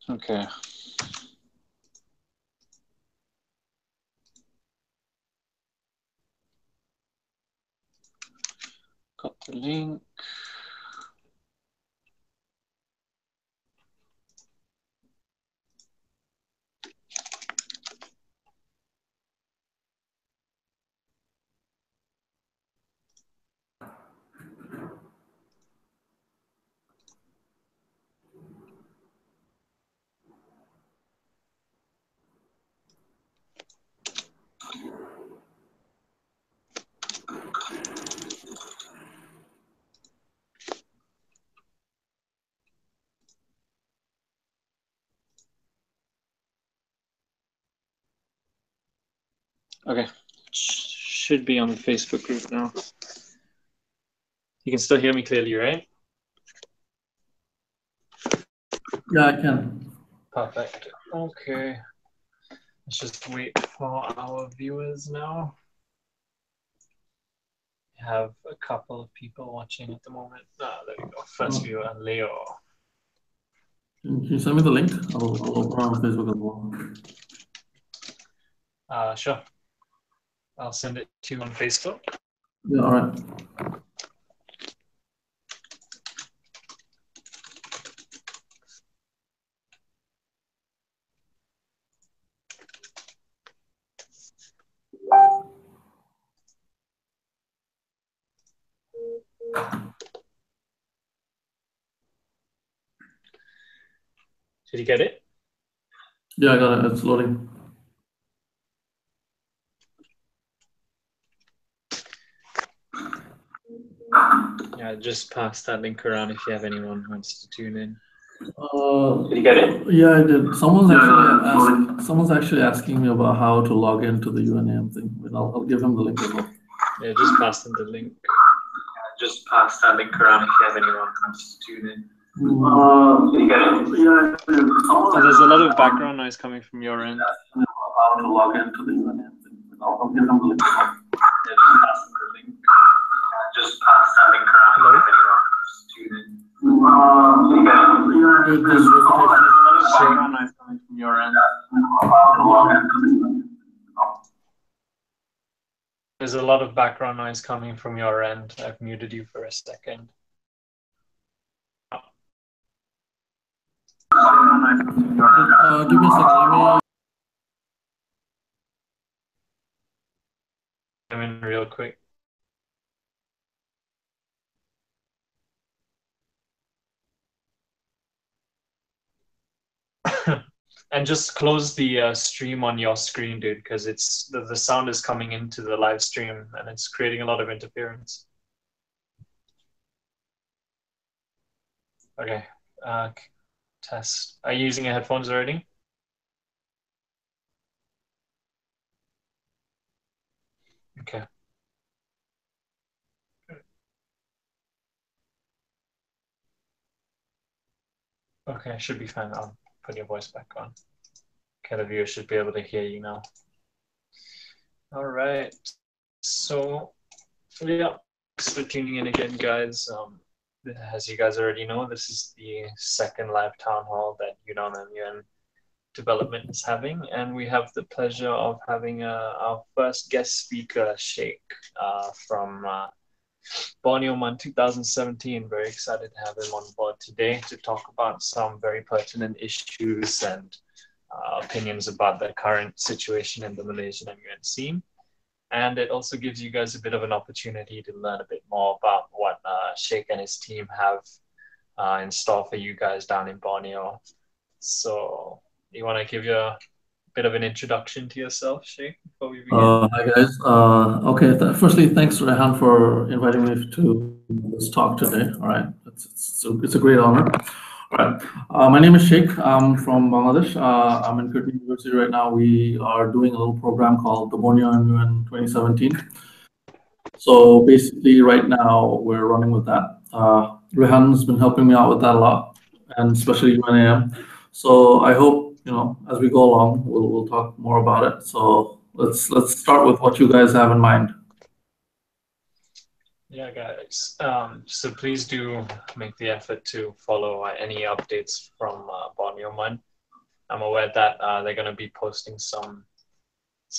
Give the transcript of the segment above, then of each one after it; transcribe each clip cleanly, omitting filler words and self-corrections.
Okay. Got the link. Okay, should be on the Facebook group now. You can still hear me clearly, right? Yeah, I can. Perfect. Okay. Let's just wait for our viewers now. We have a couple of people watching at the moment. Ah, there we go. First viewer, Leo. Can you send me the link? I'll open on Facebook as well. Sure. I'll send it to you on Facebook. Yeah, all right. Did you get it? Yeah, I got it. It's loading. Yeah, just pass that link around if you have anyone who wants to tune in. Did you get it? Yeah, I did. Someone's actually asking me about how to log into the UNAM thing. I'll give him the link as well. Yeah, just pass them the link. Just pass that link around if you have anyone who wants to tune in. Did you get it? Yeah, I did. So there's a lot of background noise coming from your end. How to log into the UNAM thing. I'll give him the link as well. Yeah, just pass them the link. Just pass that link around if anyone wants to tune in. There's a lot of background noise coming from your end. There's a lot of background noise coming from your end. I've muted you for a second. Give me a second. I'm in real quick. And just close the stream on your screen, dude, because it's the sound is coming into the live stream and it's creating a lot of interference. Okay, test. Are you using your headphones already? Okay. Okay, should be fine. I'll put your voice back on. Okay, the viewers should be able to hear you now. All right. So, yeah, thanks for tuning in again, guys. As you guys already know, this is the second live town hall that UNAM-MUN development is having, and we have the pleasure of having our first guest speaker, Sheikh, from UNAM-MUN 2017. Very excited to have him on board today to talk about some very pertinent issues and opinions about the current situation in the Malaysian MUN scene. And it also gives you guys a bit of an opportunity to learn a bit more about what Sheikh and his team have in store for you guys down in Borneo. So you want to give you a bit of an introduction to yourself, Sheikh, before we begin? Hi, guys. Okay, firstly, thanks, Rehan, for inviting me to this talk today. All right, it's a great honor. All right, my name is Sheikh. I'm from Bangladesh. I'm in Curtin University right now. We are doing a little program called the Borneo MUN 2017. So basically, right now, we're running with that. Rehan's been helping me out with that a lot, and especially UNAM. So I hope as we go along, we'll talk more about it. So let's start with what you guys have in mind. Yeah, guys. So please do make the effort to follow any updates from UNAM-MUN. I'm aware that they're going to be posting some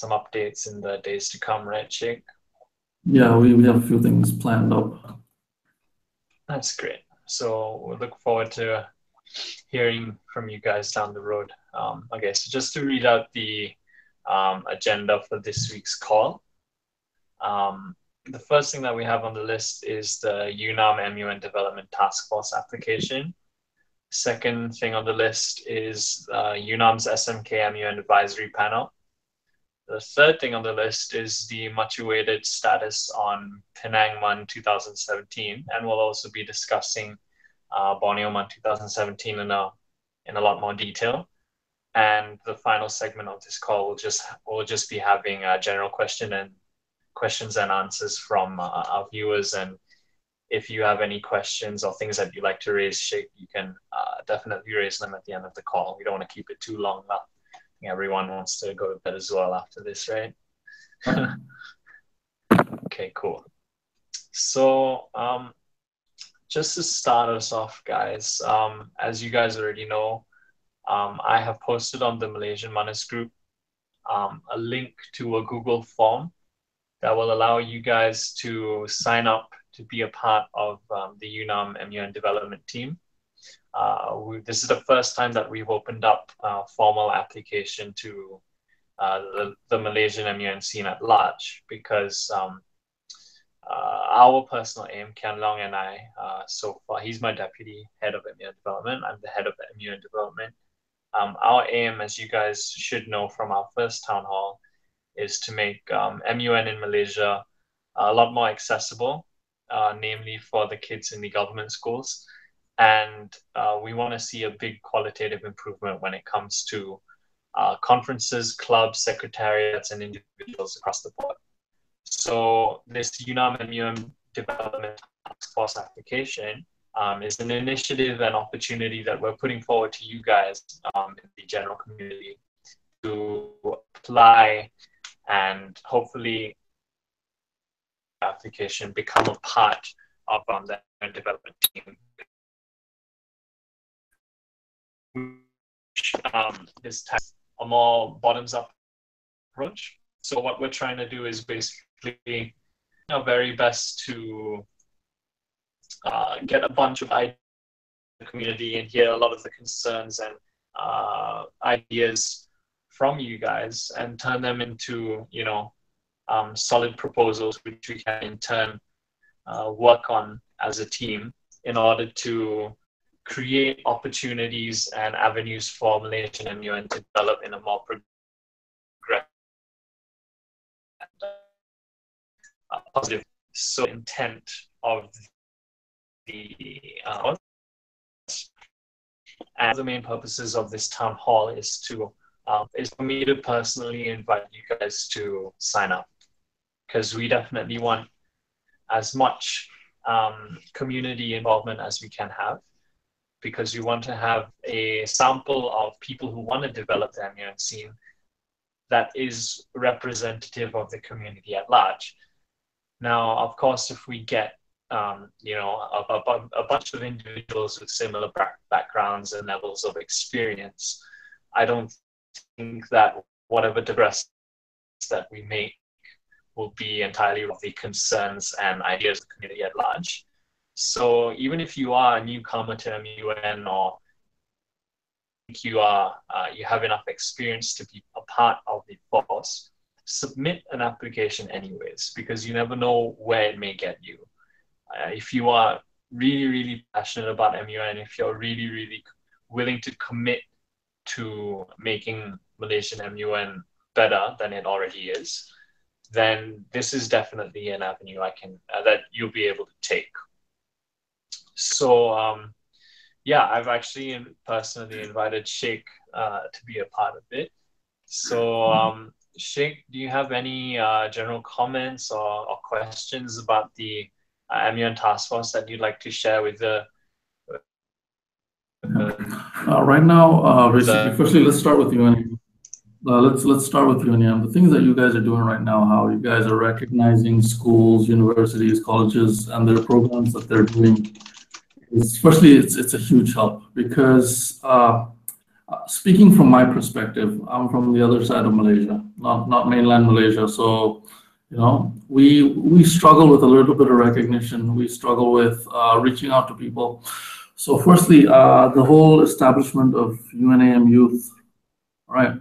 updates in the days to come, right, Sheikh? Yeah, we have a few things planned up. That's great. So we look forward to hearing from you guys down the road. Okay, so just to read out the agenda for this week's call. The first thing that we have on the list is the UNAM-MUN Development Task Force application. Second thing on the list is UNAM's SMK-MUN Advisory Panel. The third thing on the list is the much-awaited status on Penang-MUN 2017, and we'll also be discussing Borneo-MUN 2017 in a lot more detail. And the final segment of this call will just be having a general questions and answers from our viewers. And if you have any questions or things that you'd like to raise, Sheikh, you can definitely raise them at the end of the call. We don't want to keep it too long. I think everyone wants to go to bed as well after this, right? Okay, cool. So just to start us off, guys, as you guys already know, I have posted on the Malaysian Manas group a link to a Google form that will allow you guys to sign up to be a part of the UNAM-MUN development team. This is the first time that we've opened up a formal application to the Malaysian MUN scene at large, because our personal aim, Kian Long and I, so far, he's my deputy head of MUN development, I'm the head of MUN development. Our aim, as you guys should know from our first town hall, is to make MUN in Malaysia a lot more accessible, namely for the kids in the government schools. And we want to see a big qualitative improvement when it comes to conferences, clubs, secretariats, and individuals across the board. So this UNAM-MUN Development Task Force application is an initiative and opportunity that we're putting forward to you guys in the general community to apply and hopefully application become a part of the development team. This type a more bottoms-up approach. So what we're trying to do is basically our very best to get a bunch of ideas in the community and hear a lot of the concerns and ideas from you guys and turn them into, solid proposals which we can in turn work on as a team in order to create opportunities and avenues for Malaysian MUN to develop in a more progressive positive. So intent of the and the main purposes of this town hall is for me to personally invite you guys to sign up, because we definitely want as much community involvement as we can have, because we want to have a sample of people who want to develop the MUN scene that is representative of the community at large. Now, of course, if we get a bunch of individuals with similar backgrounds and levels of experience, I don't think that whatever progress that we make will be entirely of the concerns and ideas of the community at large. So even if you are a newcomer to MUN, or you have enough experience to be a part of the force, submit an application anyways, because you never know where it may get you. If you are really, really passionate about MUN, if you're really, really willing to commit to making Malaysian MUN better than it already is, then this is definitely an avenue that you'll be able to take. So I've actually personally invited Sheikh to be a part of it. So Sheikh, do you have any general comments or questions about the MUN task force that you'd like to share with the Right now, basically, The, firstly, let's start with UNAM. Let's start with UNAM. The things that you guys are doing right now, how you guys are recognizing schools, universities, colleges, and their programs that they're doing. Firstly, it's a huge help because speaking from my perspective, I'm from the other side of Malaysia, not mainland Malaysia. So, we struggle with a little bit of recognition. We struggle with reaching out to people. So, firstly, the whole establishment of UNAM Youth, right?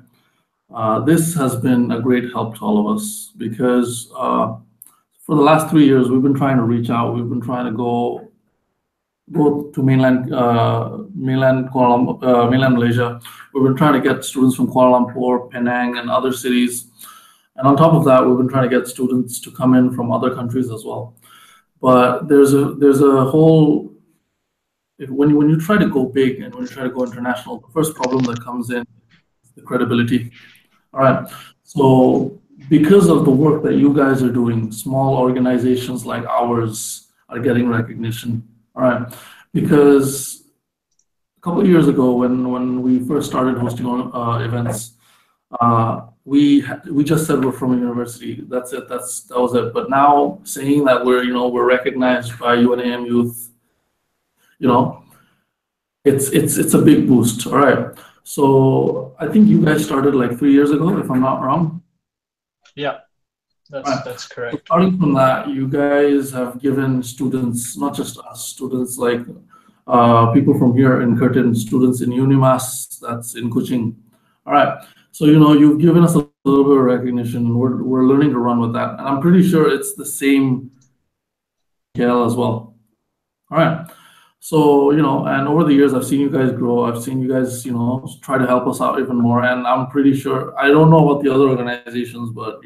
This has been a great help to all of us because for the last 3 years, we've been trying to reach out. We've been trying to go to mainland Malaysia. We've been trying to get students from Kuala Lumpur, Penang, and other cities. And on top of that, we've been trying to get students to come in from other countries as well. But there's a whole when you try to go big and when you try to go international, the first problem that comes in is the credibility. All right. So because of the work that you guys are doing, small organizations like ours are getting recognition. All right. Because a couple of years ago, when we first started hosting events, we just said we're from a university. That's it. That was it. But now saying that we're recognized by UNAM Youth, you know, it's a big boost. All right. So I think you guys started like 3 years ago, if I'm not wrong. yeah, Right. that's So correct. starting from that, you guys have given students, not just us, students like people from here in Curtin, students in UNIMAS, that's in Kuching. All right. So, you've given us a little bit of recognition. We're learning to run with that. And I'm pretty sure it's the same KL as well. All right. So, and over the years, I've seen you guys grow. I've seen you guys, try to help us out even more. And I'm pretty sure, I don't know about the other organizations, but,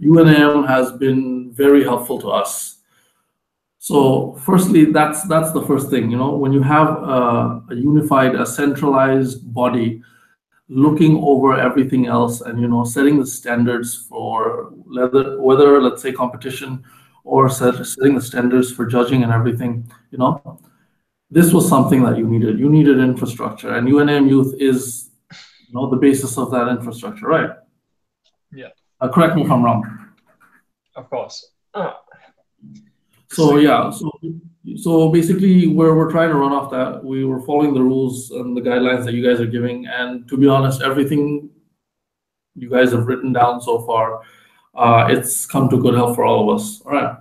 UNM has been very helpful to us. So firstly, that's the first thing, when you have a unified, a centralized body looking over everything else and, setting the standards for whether let's say competition or setting the standards for judging and everything, this was something that you needed. You needed infrastructure, and UNM Youth is, the basis of that infrastructure, right? Yeah, Correct me if I'm wrong. of course. So yeah, so basically, we're trying to run off that. We were following the rules and the guidelines that you guys are giving, and to be honest, everything you guys have written down so far, it's come to good help for all of us. All right.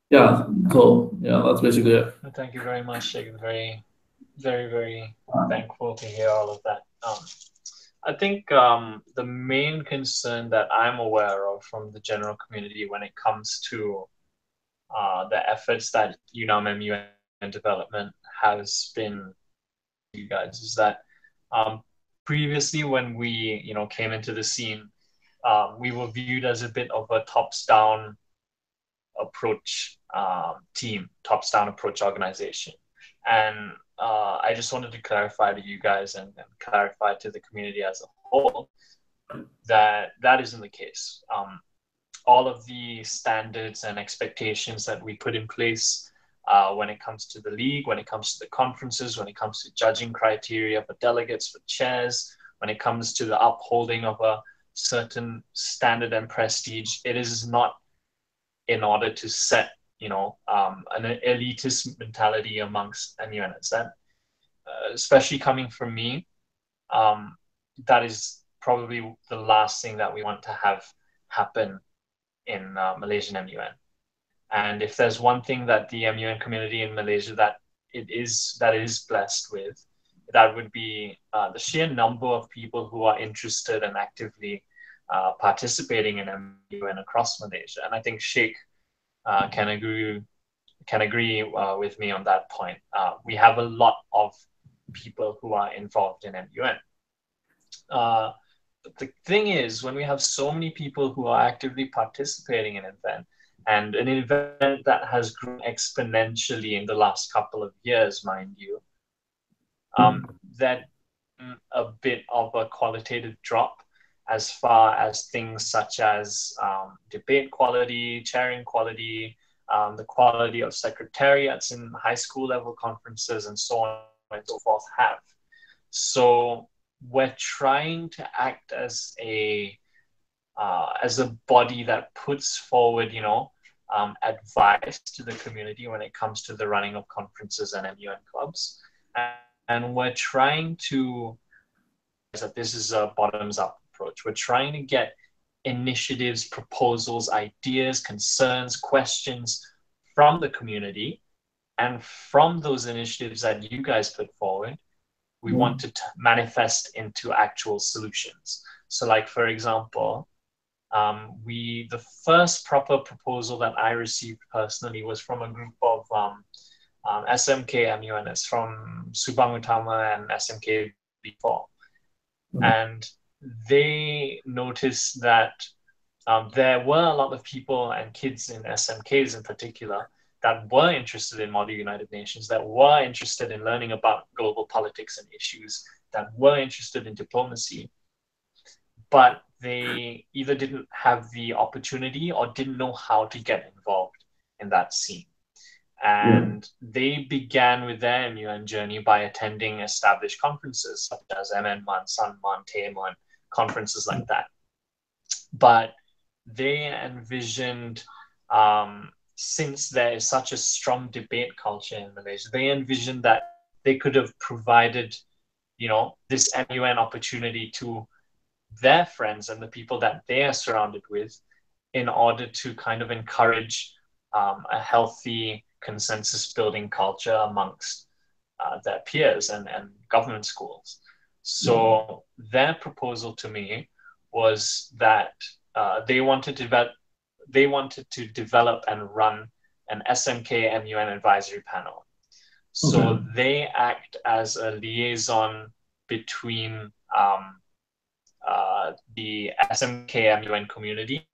Yeah. So yeah, that's basically it. Thank you very much, Sheikh. Very, very, very thankful to hear all of that. I think the main concern that I'm aware of from the general community when it comes to the efforts that UNAM-MUN development has been, you guys, is that previously when we came into the scene, we were viewed as a bit of a tops-down approach team, tops-down approach organization, and I just wanted to clarify to you guys and clarify to the community as a whole that that isn't the case. All of the standards and expectations that we put in place when it comes to the league, when it comes to the conferences, when it comes to judging criteria for delegates, for chairs, when it comes to the upholding of a certain standard and prestige, it is not in order to set, an elitist mentality amongst MUNs. That, especially coming from me, that is probably the last thing that we want to have happen in Malaysian MUN. And if there's one thing that the MUN community in Malaysia that is blessed with, that would be the sheer number of people who are interested and actively participating in MUN across Malaysia. And I think Sheikh can agree with me on that point. We have a lot of people who are involved in MUN. But the thing is, when we have so many people who are actively participating in an event, and an event that has grown exponentially in the last couple of years, mind you, that a bit of a qualitative drop as far as things such as debate quality, chairing quality, the quality of secretariats in high school level conferences, and so on and so forth have. So we're trying to act as a body that puts forward, advice to the community when it comes to the running of conferences and MUN clubs. And we're trying to, that this is a bottoms-up approach. We're trying to get initiatives, proposals, ideas, concerns, questions from the community. And from those initiatives that you guys put forward, we want to manifest into actual solutions. So like, for example, the first proper proposal that I received personally was from a group of SMK MUNs from Subang Utama and SMK before. And they noticed that there were a lot of people and kids in SMKs in particular that were interested in Model United Nations, that were interested in learning about global politics and issues, that were interested in diplomacy, but they either didn't have the opportunity or didn't know how to get involved in that scene. And they began with their MUN journey by attending established conferences such as MN-MUN, Sun-MUN, Tae-MUN, conferences like that. But they envisioned, since there is such a strong debate culture in Malaysia, they envisioned that they could have provided, this MUN opportunity to their friends and the people that they are surrounded with in order to kind of encourage a healthy consensus building culture amongst their peers and government schools. So their proposal to me was that they wanted to develop and run an SMK MUN advisory panel. So they act as a liaison between the SMK MUN community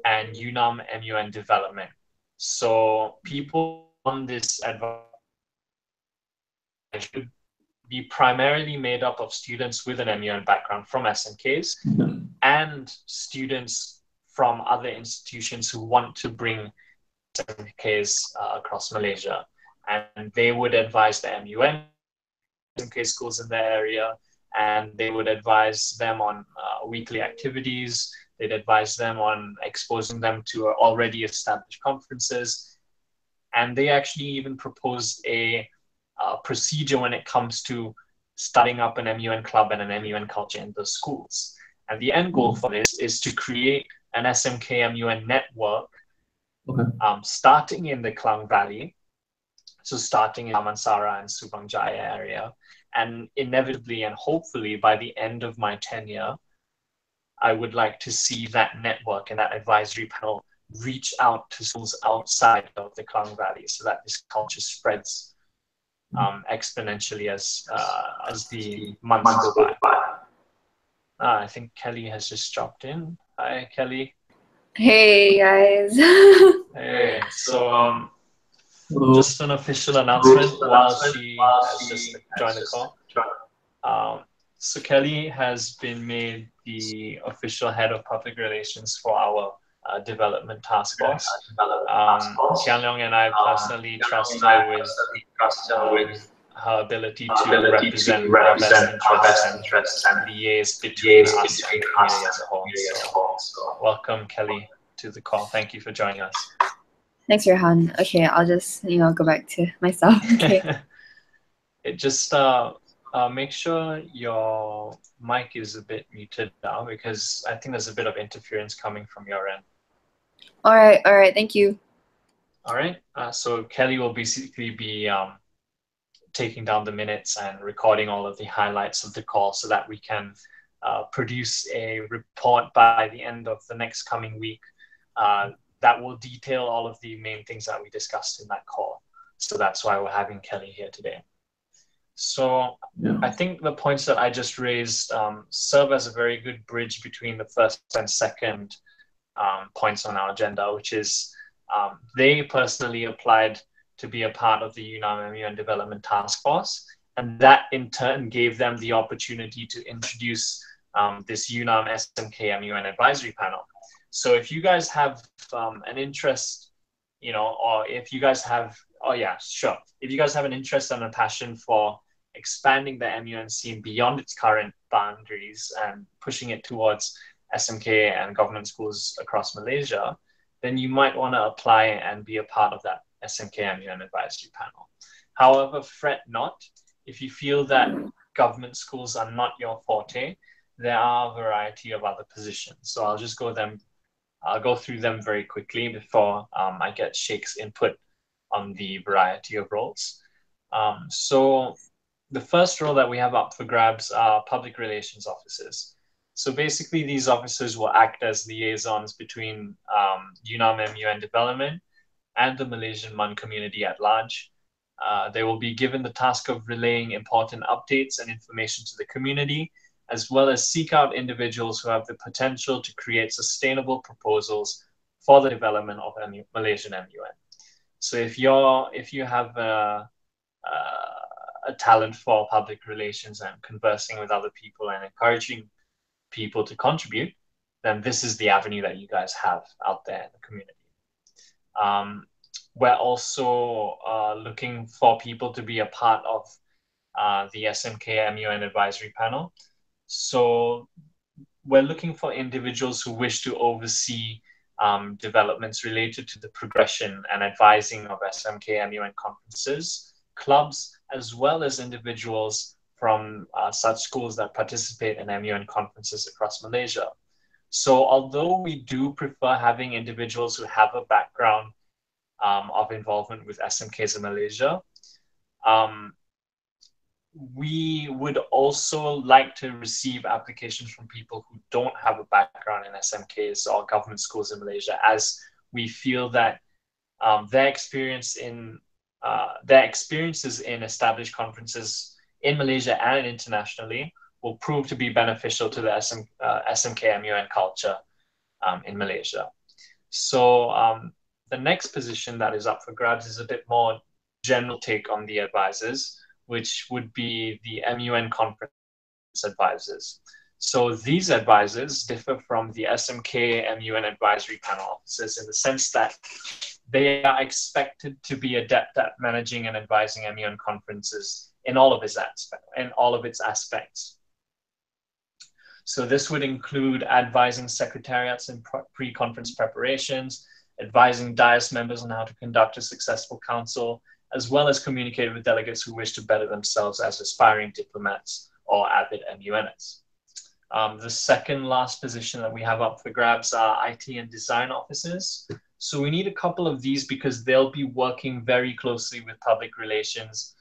and UNAM-MUN development. So people on this advice should be primarily made up of students with an MUN background from SMKs and students from other institutions who want to bring SMKs across Malaysia. And they would advise the MUN SMK schools in their area, and they would advise them on weekly activities. They'd advise them on exposing them to already established conferences. And they actually even proposed a procedure when it comes to starting up an MUN club and an MUN culture in the schools. And the end goal for this is to create an SMK MUN network, starting in the Klang Valley, so starting in Damansara and Subang Jaya area. And inevitably and hopefully by the end of my tenure, I would like to see that network and that advisory panel reach out to schools outside of the Klang Valley so that this culture spreads exponentially as the months go by. I think Kelly has just dropped in. Hi, Kelly. Hey, guys. Hey, so just an official announcement while she has just joined the call. So Kelly has been made the official head of public relations for our development task force. Kian Leong and I personally trust her with her ability to represent our best interests and liaise between us and the community as a whole. So welcome, Kelly, to the call. Thank you for joining us. Thanks, Rehan. Okay, I'll just, go back to myself. Okay. Just make sure your mic is a bit muted now because I think there's a bit of interference coming from your end. All right. Thank you. All right. So Kelly will basically be taking down the minutes and recording all of the highlights of the call so that we can produce a report by the end of the next coming week that will detail all of the main things that we discussed in that call. So that's why we're having Kelly here today. So I think the points that I just raised serve as a very good bridge between the first and second points on our agenda, which is they personally applied to be a part of the UNAM-MUN Development Task Force, and that in turn gave them the opportunity to introduce this UNAM SMK MUN advisory panel. So if you guys have an interest, or if you guys have, if you guys have an interest and a passion for expanding the MUN scene beyond its current boundaries and pushing it towards SMK and government schools across Malaysia, then you might want to apply and be a part of that SMK MUN advisory panel. However, fret not. If you feel that government schools are not your forte, there are a variety of other positions. So I'll go through them very quickly before I get Sheikh's input on the variety of roles. So the first role that we have up for grabs are public relations officers. So basically, these officers will act as liaisons between UNAM-MUN development and the Malaysian MUN community at large. They will be given the task of relaying important updates and information to the community, as well as seek out individuals who have the potential to create sustainable proposals for the development of Malaysian MUN. So if you have a talent for public relations and conversing with other people and encouraging people to contribute, then this is the avenue that you guys have out there in the community. We're also looking for people to be a part of the SMK MUN advisory panel. So we're looking for individuals who wish to oversee developments related to the progression and advising of SMK MUN conferences, clubs, as well as individuals from such schools that participate in MUN conferences across Malaysia. So although we do prefer having individuals who have a background of involvement with SMKs in Malaysia, we would also like to receive applications from people who don't have a background in SMKs or government schools in Malaysia, as we feel that their experiences in established conferences in Malaysia and internationally will prove to be beneficial to the SMK MUN culture in Malaysia. So the next position that is up for grabs is a bit more general take on the advisors, which would be the MUN conference advisors. So these advisors differ from the SMK MUN advisory panel officers in the sense that they are expected to be adept at managing and advising MUN conferences in all of its aspects. So this would include advising secretariats in pre-conference preparations, advising dais members on how to conduct a successful council, as well as communicate with delegates who wish to better themselves as aspiring diplomats or avid MUNers. The second last position that we have up for grabs are IT and design officers. So we need a couple of these because they'll be working very closely with public relations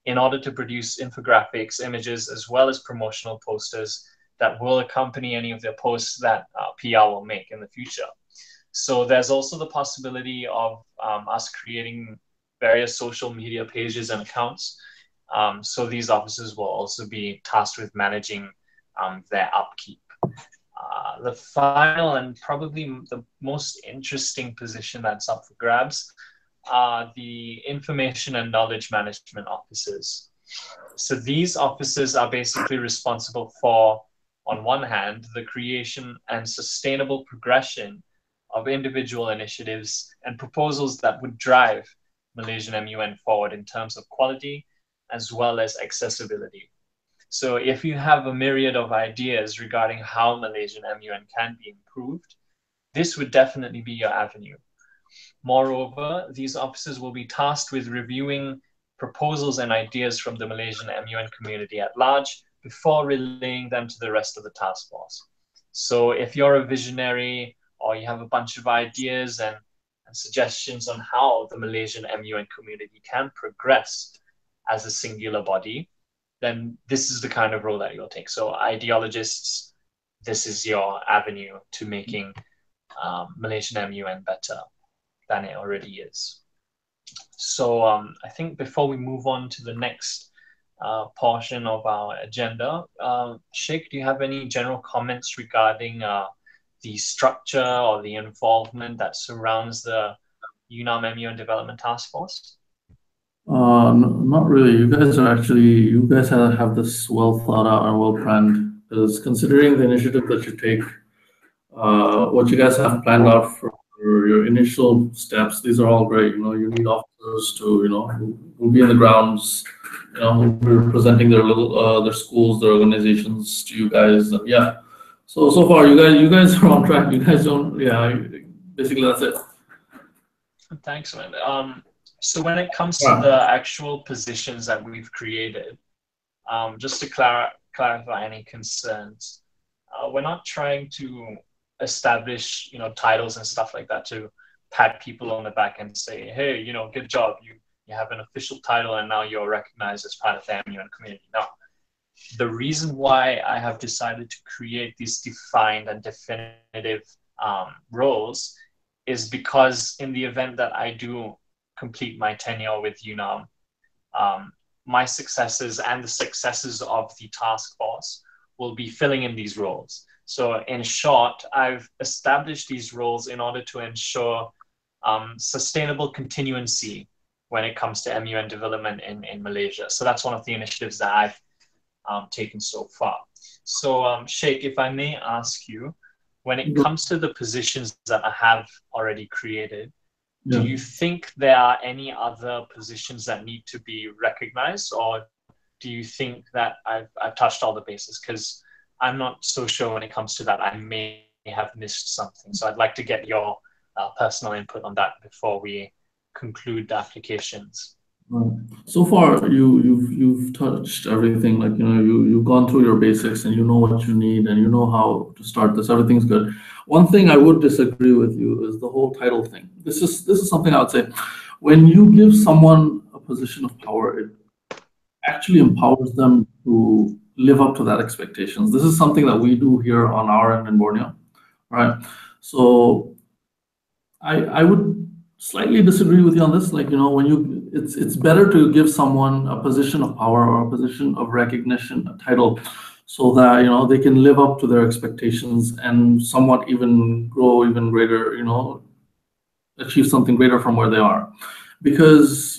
in order to produce infographics, images, as well as promotional posters that will accompany any of their posts that PR will make in the future. So there's also the possibility of us creating various social media pages and accounts. So these officers will also be tasked with managing their upkeep. The final and probably the most interesting position that's up for grabs are the information and knowledge management officers. So these officers are basically responsible for, on one hand, the creation and sustainable progression of individual initiatives and proposals that would drive Malaysian MUN forward in terms of quality as well as accessibility. So if you have a myriad of ideas regarding how Malaysian MUN can be improved, this would definitely be your avenue. Moreover, these officers will be tasked with reviewing proposals and ideas from the Malaysian MUN community at large before relaying them to the rest of the task force. So if you're a visionary or you have a bunch of ideas and suggestions on how the Malaysian MUN community can progress as a singular body, then this is the kind of role that you'll take. So ideologists, this is your avenue to making Malaysian MUN better than it already is. So I think before we move on to the next portion of our agenda, Sheikh, do you have any general comments regarding the structure or the involvement that surrounds the UNAM-MUN Development Task Force? Not really. You guys have this well thought out and well planned. Because considering the initiative that you take, what you guys have planned out for your initial steps, these are all great. You need officers to, who'll be in the grounds who'll be representing their their schools, their organizations to you guys. And yeah, so far you guys are on track. You guys don't, yeah. Basically, that's it. Thanks, man. So when it comes to the actual positions that we've created, just to clarify any concerns, we're not trying to establish, titles and stuff like that to pat people on the back and say, hey, good job. You have an official title and now you're recognized as part of the MUN community. No. The reason why I have decided to create these defined and definitive roles is because in the event that I do complete my tenure with UNAM, my successes and the successes of the task force will be filling in these roles. So in short, I've established these roles in order to ensure sustainable continuancy when it comes to MUN development in Malaysia. So that's one of the initiatives that I've taken so far. So Sheikh, if I may ask you, when it comes to the positions that I have already created, do you think there are any other positions that need to be recognized, or do you think that I've touched all the bases? Because I'm not so sure when it comes to that. I may have missed something. So I'd like to get your personal input on that before we conclude the applications. So far, you've touched everything. Like, you've gone through your basics and you know what you need and you know how to start this. Everything's good. One thing I would disagree with you is the whole title thing. This is something I would say. When you give someone a position of power, it actually empowers them to live up to that expectations. This is something that we do here on our end in Borneo, right? So I would slightly disagree with you on this. Like, it's better to give someone a position of power or a position of recognition, a title, so that, they can live up to their expectations and somewhat even grow even greater, achieve something greater from where they are. Because,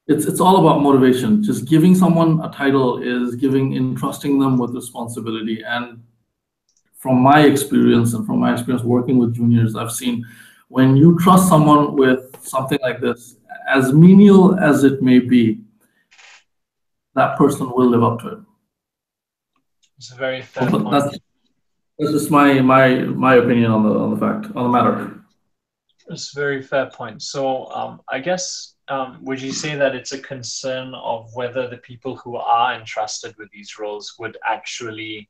it's all about motivation. Just giving someone a title is entrusting them with responsibility. And from my experience working with juniors, I've seen when you trust someone with something like this, as menial as it may be, that person will live up to it. It's a very fair point. That's just my opinion on the matter. It's a very fair point. So I guess, would you say that it's a concern of whether the people who are entrusted with these roles would actually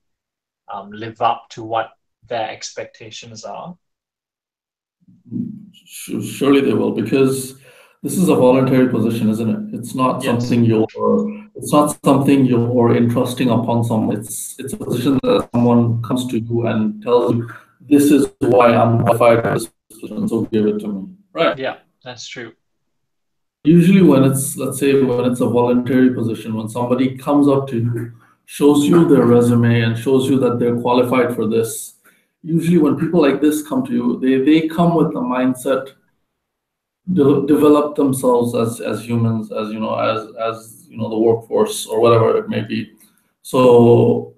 live up to what their expectations are? Surely they will, because this is a voluntary position, isn't it? It's not something you're entrusting upon someone. It's a position that someone comes to you and tells you, this is why I'm qualified for this position, so give it to me. Right? Yeah, that's true. Usually when it's a voluntary position, when somebody comes up to you, shows you their resume and shows you that they're qualified for this, usually when people like this come to you, they come with the mindset, develop themselves as humans, as the workforce or whatever it may be. So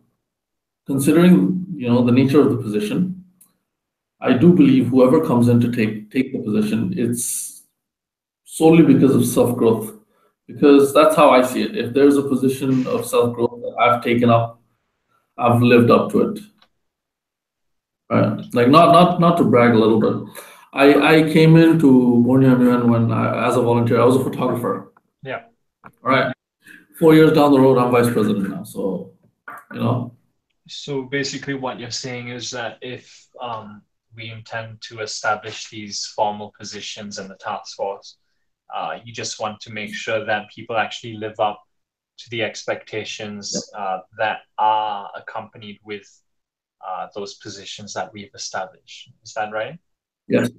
considering the nature of the position, I do believe whoever comes in to take the position, it's solely because of self-growth, because that's how I see it. If there's a position of self-growth that I've taken up, I've lived up to it. Right. Like, not to brag a little bit. I came into Borneo MUN as a volunteer. I was a photographer. Yeah. All right. 4 years down the road, I'm vice president now. So, So basically what you're saying is that if we intend to establish these formal positions in the task force, you just want to make sure that people actually live up to the expectations that are accompanied with those positions that we've established. Is that right? Yes,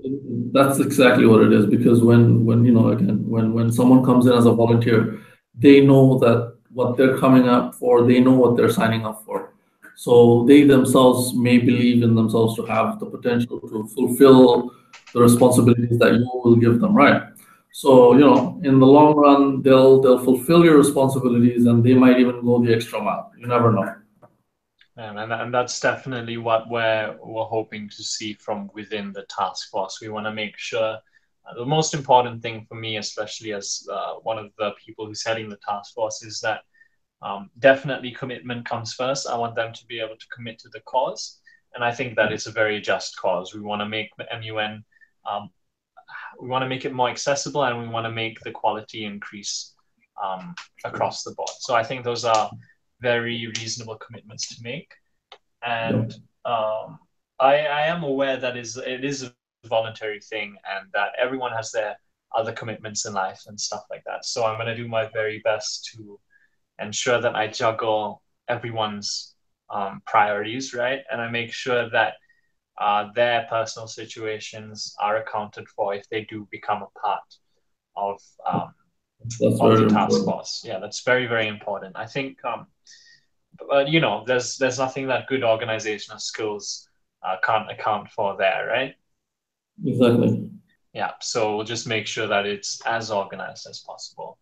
that's exactly what it is. Because when someone comes in as a volunteer, they know that what they're coming up for, they know what they're signing up for. So they themselves may believe in themselves to have the potential to fulfill the responsibilities that you will give them, right? So, in the long run, they'll fulfill your responsibilities and they might even go the extra mile. You never know. And that's definitely what we're hoping to see from within the task force. We want to make sure The most important thing for me, especially as one of the people who's heading the task force, is that definitely commitment comes first. I want them to be able to commit to the cause. And I think that it's a very just cause. We want to make the MUN, we want to make it more accessible, and we want to make the quality increase across the board. So I think those are very reasonable commitments to make. And I am aware that it is a voluntary thing, and that everyone has their other commitments in life and stuff like that. So I'm going to do my very best to ensure that I juggle everyone's priorities, right? And I make sure that their personal situations are accounted for if they do become a part of the task force. Yeah, that's very, very important. I think, you know, there's nothing that good organizational skills can't account for there, right? Exactly. Yeah, so we'll just make sure that it's as organized as possible.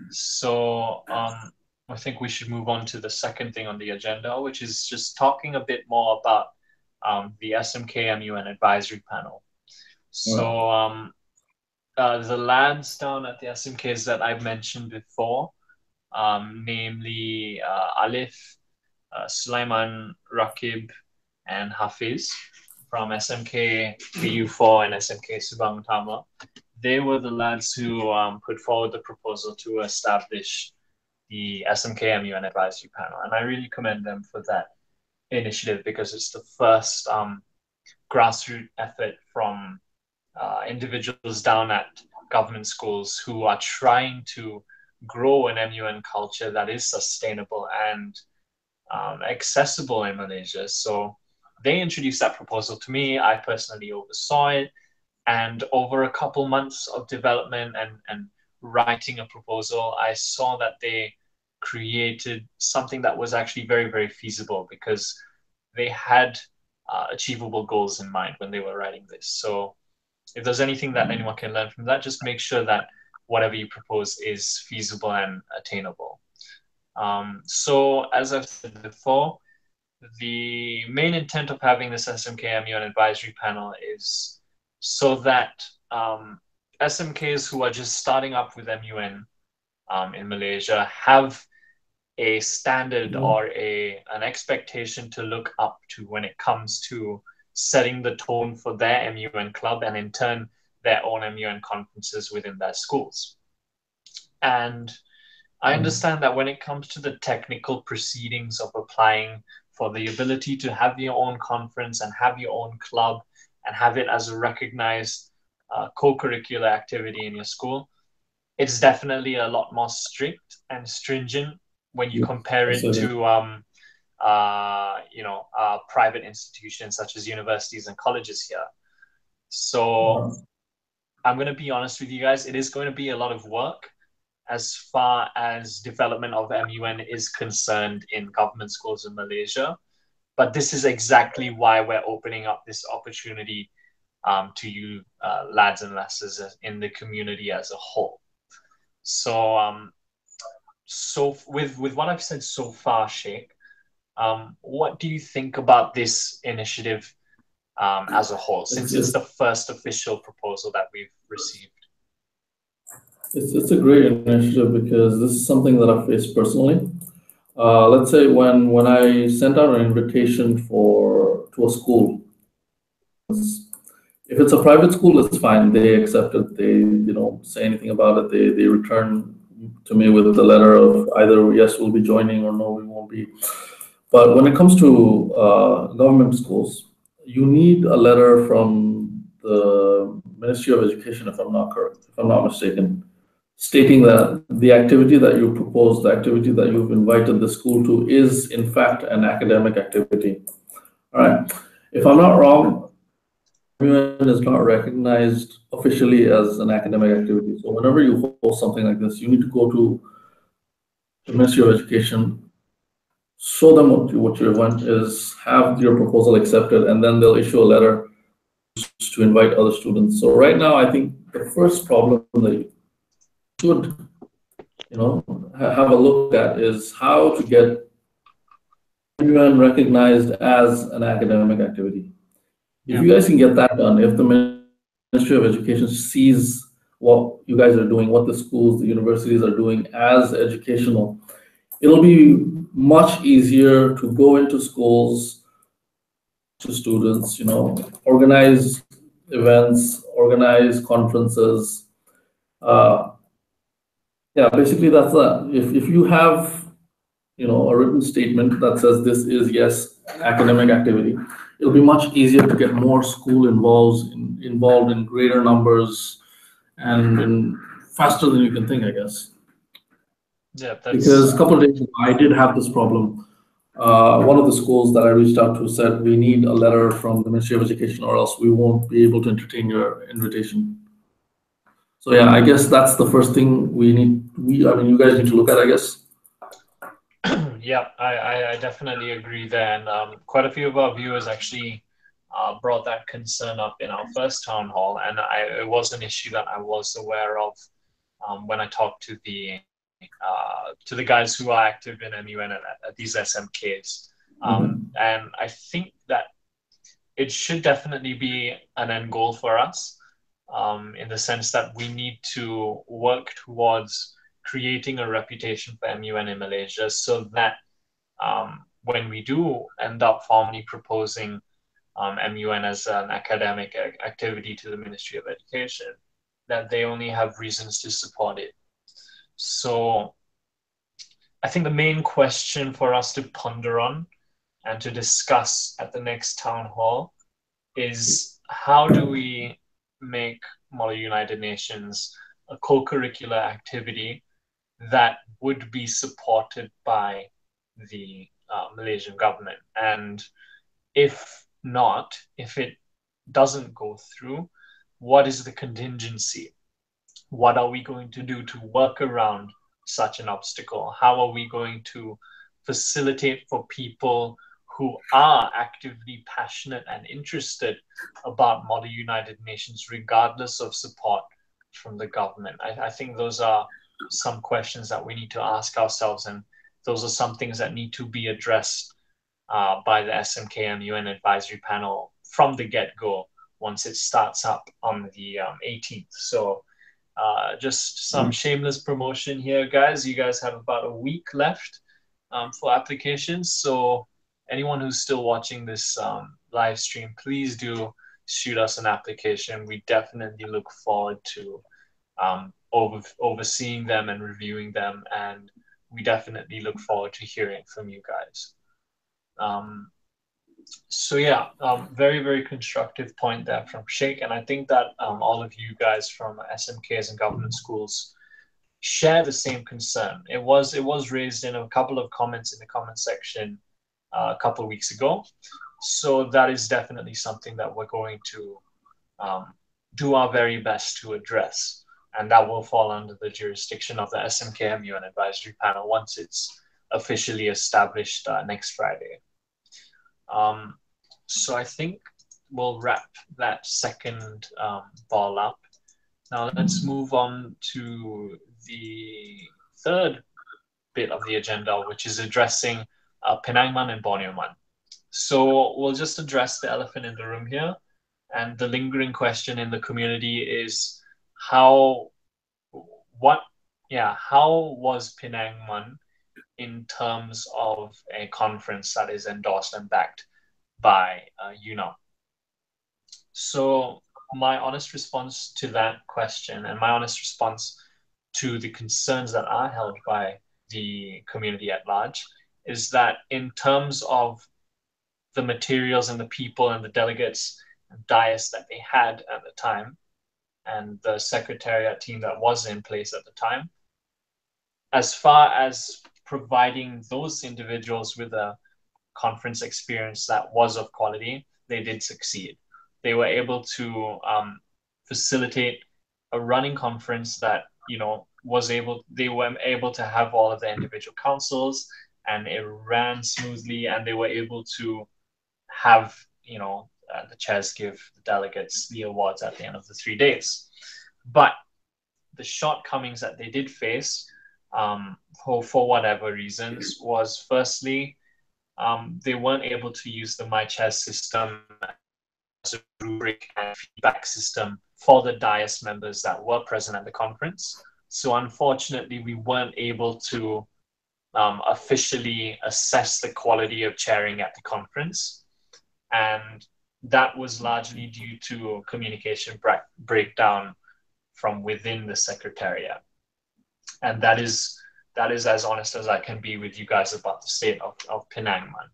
So I think we should move on to the second thing on the agenda, which is just talking a bit more about the SMK-MUN advisory panel. So the lads down at the SMKs that I've mentioned before, namely Alif, Sulaiman, Rakib, and Hafiz from SMK BU4 and SMK Subang Utama, they were the lads who put forward the proposal to establish the SMK-MUN advisory panel. And I really commend them for that initiative, because it's the first grassroots effort from individuals down at government schools who are trying to grow an MUN culture that is sustainable and accessible in Malaysia. So they introduced that proposal to me. I personally oversaw it. And over a couple months of development and writing a proposal, I saw that they created something that was actually very, very feasible, because they had achievable goals in mind when they were writing this. So if there's anything that anyone can learn from that, just make sure that whatever you propose is feasible and attainable. So as I've said before, the main intent of having this SMK-MUN advisory panel is so that SMKs who are just starting up with MUN in Malaysia have a standard or an expectation to look up to when it comes to setting the tone for their MUN club, and in turn their own MUN conferences within their schools. And I understand that when it comes to the technical proceedings of applying for the ability to have your own conference and have your own club and have it as a recognized co-curricular activity in your school, it's definitely a lot more strict and stringent when you compare it to private institutions such as universities and colleges here. So I'm going to be honest with you guys, it is going to be a lot of work as far as development of MUN is concerned in government schools in Malaysia. But this is exactly why we're opening up this opportunity to you lads and lasses in the community as a whole. So with what I've said so far, Sheikh, what do you think about this initiative as a whole, since it's the first official proposal that we've received? It's a great initiative, because this is something that I faced personally. Let's say when I sent out an invitation to a school, if it's a private school, it's fine. They accept it. They say anything about it. They return to me with a letter of either yes, we'll be joining, or no, we won't be. But when it comes to government schools, you need a letter from the Ministry of Education, if I'm not mistaken, stating that the activity that you propose, the activity that you've invited the school to, is in fact an academic activity. All right. If I'm not wrong, MUN is not recognized officially as an academic activity. So whenever you host something like this, you need to go to the Ministry of Education, show them what your event is, have your proposal accepted, and then they'll issue a letter to invite other students. So right now, I think the first problem that you should have a look at is how to get MUN recognized as an academic activity. If you guys can get that done, if the Ministry of Education sees what you guys are doing, what the schools, the universities are doing as educational, it'll be much easier to go into schools, to students, organize events, organize conferences. Yeah, basically that's that. If you have, a written statement that says this is, yes, academic activity, it'll be much easier to get more school involved in greater numbers and faster than you can think, I guess. Yeah, Because a couple of days ago, I did have this problem. One of the schools that I reached out to said, we need a letter from the Ministry of Education or else we won't be able to entertain your invitation. So yeah, I guess that's the first thing I mean, you guys need to look at, I guess. Yeah, I definitely agree there. And quite a few of our viewers actually brought that concern up in our first town hall. And it was an issue that I was aware of when I talked to the guys who are active in MUN at these SMKs. And I think that it should definitely be an end goal for us, in the sense that we need to work towards creating a reputation for MUN in Malaysia, so that when we do end up formally proposing MUN as an academic activity to the Ministry of Education, that they only have reasons to support it. So I think the main question for us to ponder on and to discuss at the next town hall is, how do we make Model United Nations a co-curricular activity that would be supported by the Malaysian government? And if not, if it doesn't go through, what is the contingency? What are we going to do to work around such an obstacle? How are we going to facilitate for people who are actively passionate and interested about Model United Nations, regardless of support from the government? I think those are some questions that we need to ask ourselves, and those are some things that need to be addressed by the SMK-MUN advisory panel from the get-go once it starts up on the 18th. So just some shameless promotion here, guys. You guys have about a week left for applications. So anyone who's still watching this live stream, please do shoot us an application. We definitely look forward to overseeing them and reviewing them. And we definitely look forward to hearing from you guys. So yeah, very, very constructive point there from Sheikh. And I think that all of you guys from SMKs and government schools share the same concern. It was raised in a couple of comments in the comment section a couple of weeks ago. So that is definitely something that we're going to do our very best to address. And that will fall under the jurisdiction of the SMK-MUN advisory panel once it's officially established next Friday. So I think we'll wrap that second ball up. Now let's move on to the third bit of the agenda, which is addressing Penang-MUN and Borneo-MUN. So we'll just address the elephant in the room here. And the lingering question in the community is, how was Penang-MUN in terms of a conference that is endorsed and backed by UNAM? So my honest response to that question, and my honest response to the concerns that are held by the community at large, is that in terms of the materials and the people and the delegates and dais that they had at the time, and the secretariat team that was in place at the time, as far as providing those individuals with a conference experience that was of quality, they did succeed. They were able to facilitate a running conference that, they were able to have all of the individual councils, and it ran smoothly, and they were able to have, the chairs give the delegates the awards at the end of the 3 days. But the shortcomings that they did face, for whatever reasons, was firstly, they weren't able to use the My Chair system a rubric and feedback system for the dais members that were present at the conference. So unfortunately, we weren't able to officially assess the quality of chairing at the conference. And that was largely due to communication breakdown from within the Secretariat. And that is as honest as I can be with you guys about the state of Penang-MUN.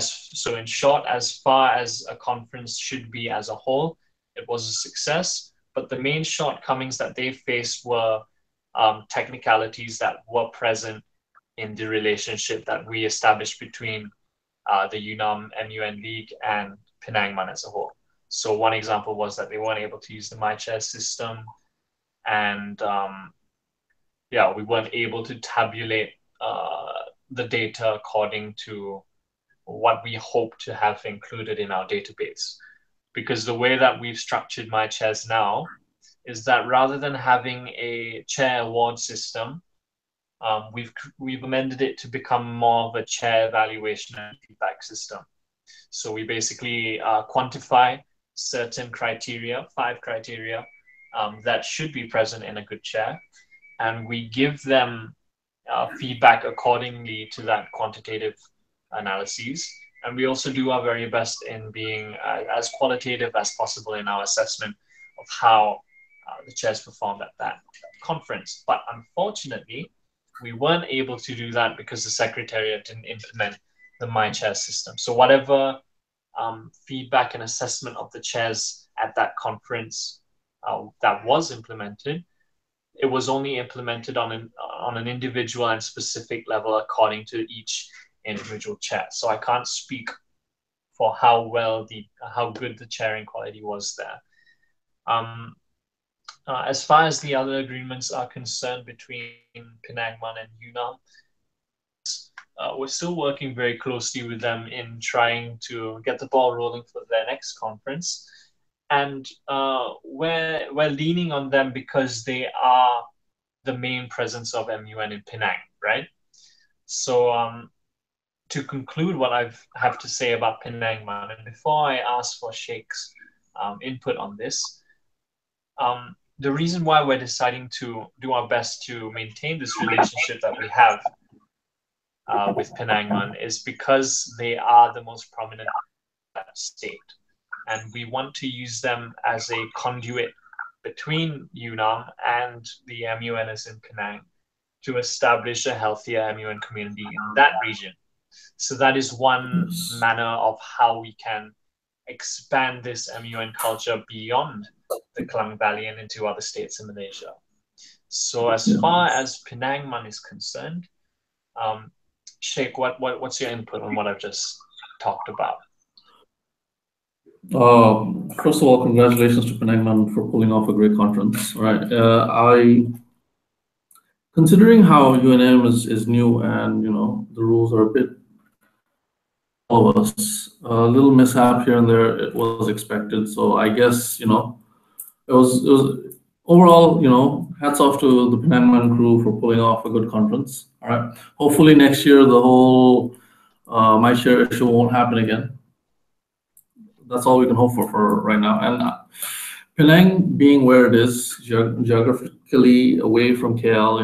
So in short, as far as a conference should be as a whole, it was a success, but the main shortcomings that they faced were technicalities that were present in the relationship that we established between the UNAM-MUN League and Penang-MUN as a whole. So one example was that they weren't able to use the MyChair system, and we weren't able to tabulate the data according to what we hope to have included in our database. Because the way that we've structured MyChairs now is that rather than having a chair award system, we've amended it to become more of a chair evaluation and feedback system. So we basically quantify certain criteria, 5 criteria, that should be present in a good chair, and we give them feedback accordingly to that quantitative analyses. And we also do our very best in being as qualitative as possible in our assessment of how the chairs performed at that conference. But unfortunately, we weren't able to do that because the Secretariat didn't implement the MyChair system. So whatever feedback and assessment of the chairs at that conference that was implemented, it was only implemented on an individual and specific level according to each individual chair. So I can't speak for how good the chairing quality was there. As far as the other agreements are concerned between Penang-MUN and UNAM, we're still working very closely with them in trying to get the ball rolling for their next conference. And we're leaning on them because they are the main presence of MUN in Penang, right? So to conclude what I have to say about Penang-MUN, and before I ask for Sheikh's input on this, the reason why we're deciding to do our best to maintain this relationship that we have with Penang-MUN is because they are the most prominent state. And we want to use them as a conduit between UNAM and the MUNs in Penang to establish a healthier MUN community in that region. So that is one manner of how we can expand this MUN culture beyond the Klang Valley and into other states in Malaysia. So as far as Penang-MUN is concerned, Sheikh, what's your input on what I've just talked about? First of all, congratulations to Penang-MUN for pulling off a great conference. Right, considering how UNM is new and the rules are a bit all of us, a little mishap here and there, it was expected. So I guess it was overall, hats off to the Penang-MUN crew for pulling off a good conference. All right, hopefully next year the whole MyChair issue won't happen again. That's all we can hope for right now. And Penang being where it is, geographically away from KL,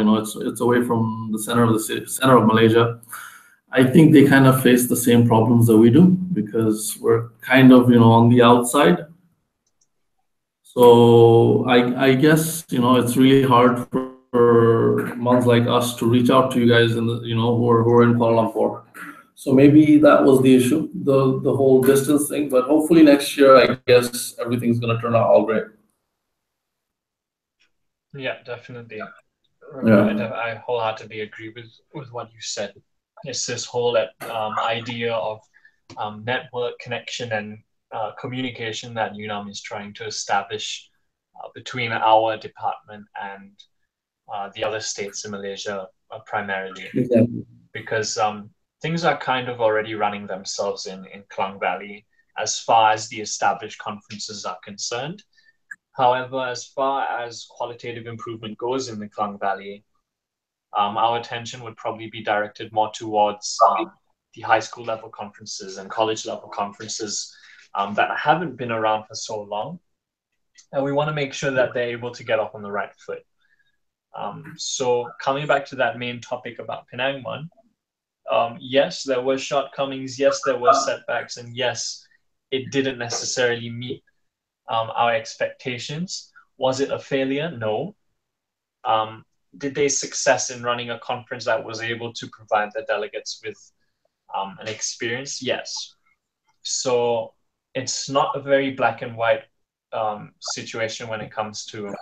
it's away from the center of the city, center of Malaysia. I think they kind of face the same problems that we do because we're kind of on the outside. So I guess it's really hard for MUNs like us to reach out to you guys in the who are in Kuala Lumpur. So maybe that was the issue, the whole distance thing. But hopefully next year, I guess everything's going to turn out all great. Yeah, definitely. Yeah. I wholeheartedly agree with what you said. It's this whole idea of network connection and communication that UNAM is trying to establish between our department and the other states in Malaysia primarily. Exactly. Because things are kind of already running themselves in Klang Valley as far as the established conferences are concerned. However, as far as qualitative improvement goes in the Klang Valley, our attention would probably be directed more towards the high school level conferences and college level conferences that haven't been around for so long. And we want to make sure that they're able to get off on the right foot. So coming back to that main topic about Penang-MUN, yes, there were shortcomings, yes, there were setbacks, and yes, it didn't necessarily meet our expectations. Was it a failure? No. Did they success in running a conference that was able to provide the delegates with an experience? Yes. So it's not a very black and white situation when it comes to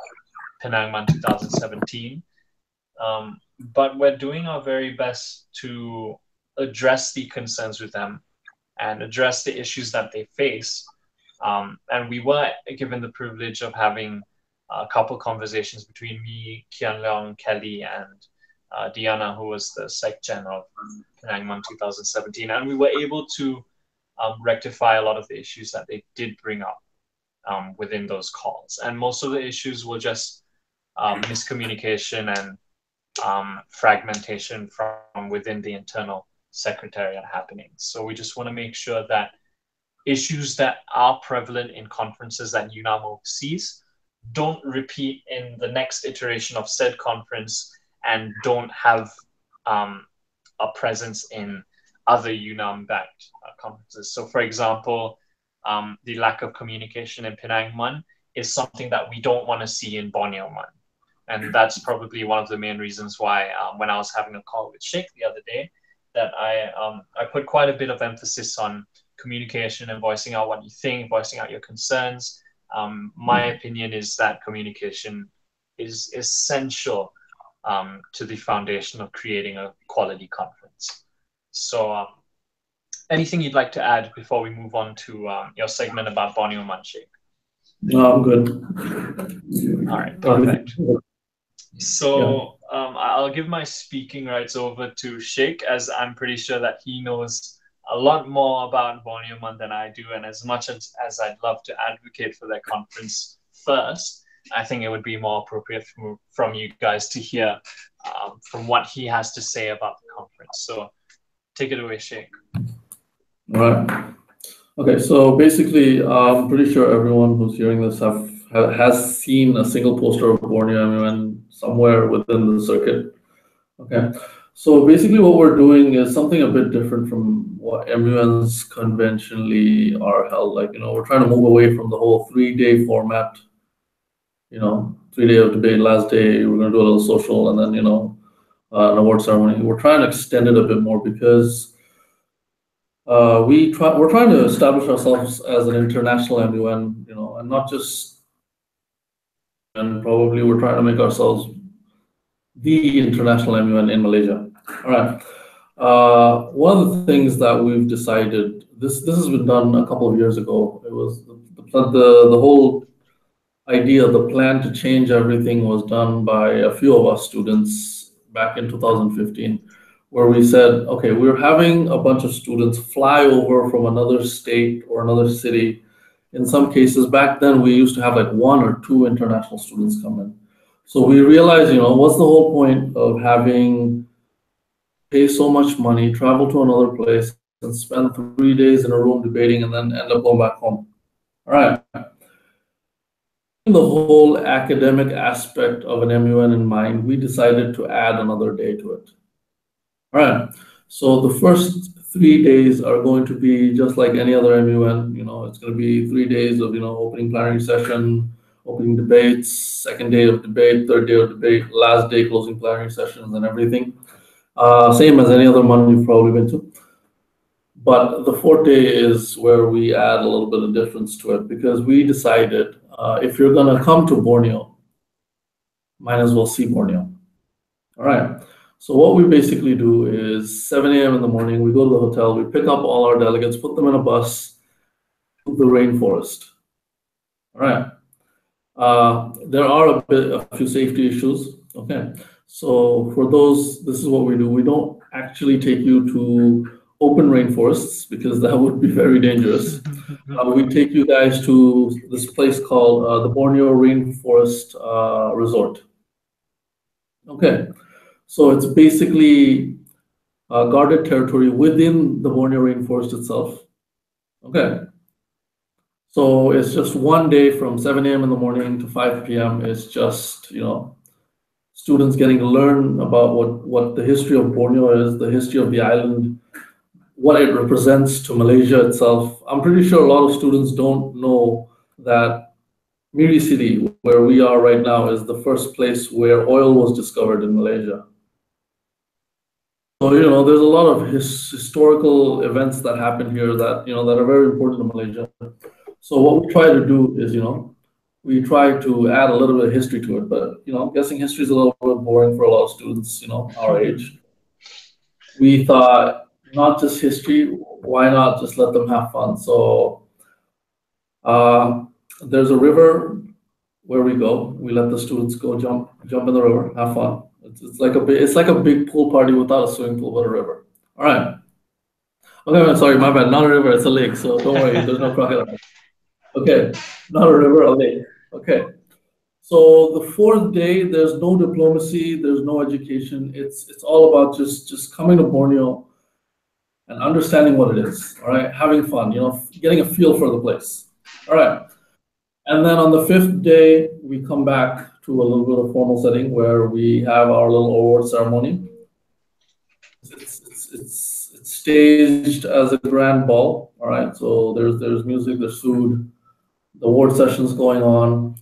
Penang-MUN 2017. But we're doing our very best to address the concerns with them and address the issues that they face. And we were given the privilege of having a couple conversations between me, Kian Leong, Kelly, and Diana, who was the SecGen of Penang-MUN 2017. And we were able to rectify a lot of the issues that they did bring up within those calls. And most of the issues were just miscommunication and fragmentation from within the internal secretariat happening. So we just want to make sure that issues that are prevalent in conferences that UNAM oversees don't repeat in the next iteration of said conference and don't have a presence in other UNAM-backed conferences. So for example, the lack of communication in Penang-MUN is something that we don't want to see in Borneo-MUN. And that's probably one of the main reasons why when I was having a call with Sheikh the other day, that I put quite a bit of emphasis on communication and voicing out what you think, voicing out your concerns. My opinion is that communication is essential to the foundation of creating a quality conference. So anything you'd like to add before we move on to your segment about Borneo-MUN, Sheikh? No, I'm good. All right, perfect. So I'll give my speaking rights over to Sheikh, as I'm pretty sure that he knows a lot more about Borneo-MUN than I do. And as much as I'd love to advocate for that conference first, I think it would be more appropriate from you guys to hear from what he has to say about the conference. So take it away, Sheikh. All right. Okay, so basically, I'm pretty sure everyone who's hearing this has seen a single poster of Borneo-MUN somewhere within the circuit. Okay, so basically what we're doing is something a bit different from what MUNs conventionally are held. Like, we're trying to move away from the whole 3-day format. 3-day of debate, last day, we're going to do a little social, and then, an award ceremony. We're trying to extend it a bit more because we're trying to establish ourselves as an international MUN, and not just, and probably we're trying to make ourselves the international MUN in Malaysia. All right. One of the things that we've decided, this has been done a couple of years ago. It was the whole idea, the plan to change everything was done by a few of us students back in 2015, where we said, okay, we're having a bunch of students fly over from another state or another city. In some cases, back then, we used to have like 1 or 2 international students come in. So we realized, what's the whole point of having pay so much money, travel to another place, and spend 3 days in a room debating and then end up going back home? All right. The whole academic aspect of an MUN in mind, we decided to add another day to it. All right. So the first 3 days are going to be just like any other MUN. It's going to be 3 days of opening plenary session, opening debates, second day of debate, third day of debate, last day closing plenary sessions and everything. Same as any other MUN you've probably been to. But the 4th day is where we add a little bit of difference to it, because we decided if you're going to come to Borneo, might as well see Borneo. All right. So what we basically do is 7 a.m. in the morning, we go to the hotel, we pick up all our delegates, put them in a bus to the rainforest. All right. There are a few safety issues. Okay. So for those, this is what we do. We don't actually take you to open rainforests, because that would be very dangerous. We take you guys to this place called the Borneo Rainforest Resort. Okay, so it's basically guarded territory within the Borneo rainforest itself. Okay, So it's just one day from 7 a.m. in the morning to 5 p.m. It's just, students getting to learn about what the history of Borneo is, the history of the island, what it represents to Malaysia itself. I'm pretty sure a lot of students don't know that Miri City, where we are right now, is the first place where oil was discovered in Malaysia. So, there's a lot of historical events that happen here that, that are very important to Malaysia. So what we try to do is, we try to add a little bit of history to it, but, I'm guessing history is a little bit boring for a lot of students, our age. We thought, not just history, why not just let them have fun? So there's a river where we go. We let the students go jump in the river, have fun. It's like a big pool party without a swimming pool, but a river. All right. Okay, I'm sorry, my bad. Not a river, it's a lake. So don't worry, there's no crocodile. Okay, not a river, a lake. Okay. So the fourth day, there's no diplomacy, there's no education. It's all about just coming to Borneo and understanding what it is. All right, having fun. Getting a feel for the place. All right. And then on the fifth day, we come back to a little bit of formal setting where we have our little award ceremony. It's staged as a grand ball. All right, so there's music, there's food, the award sessions going on.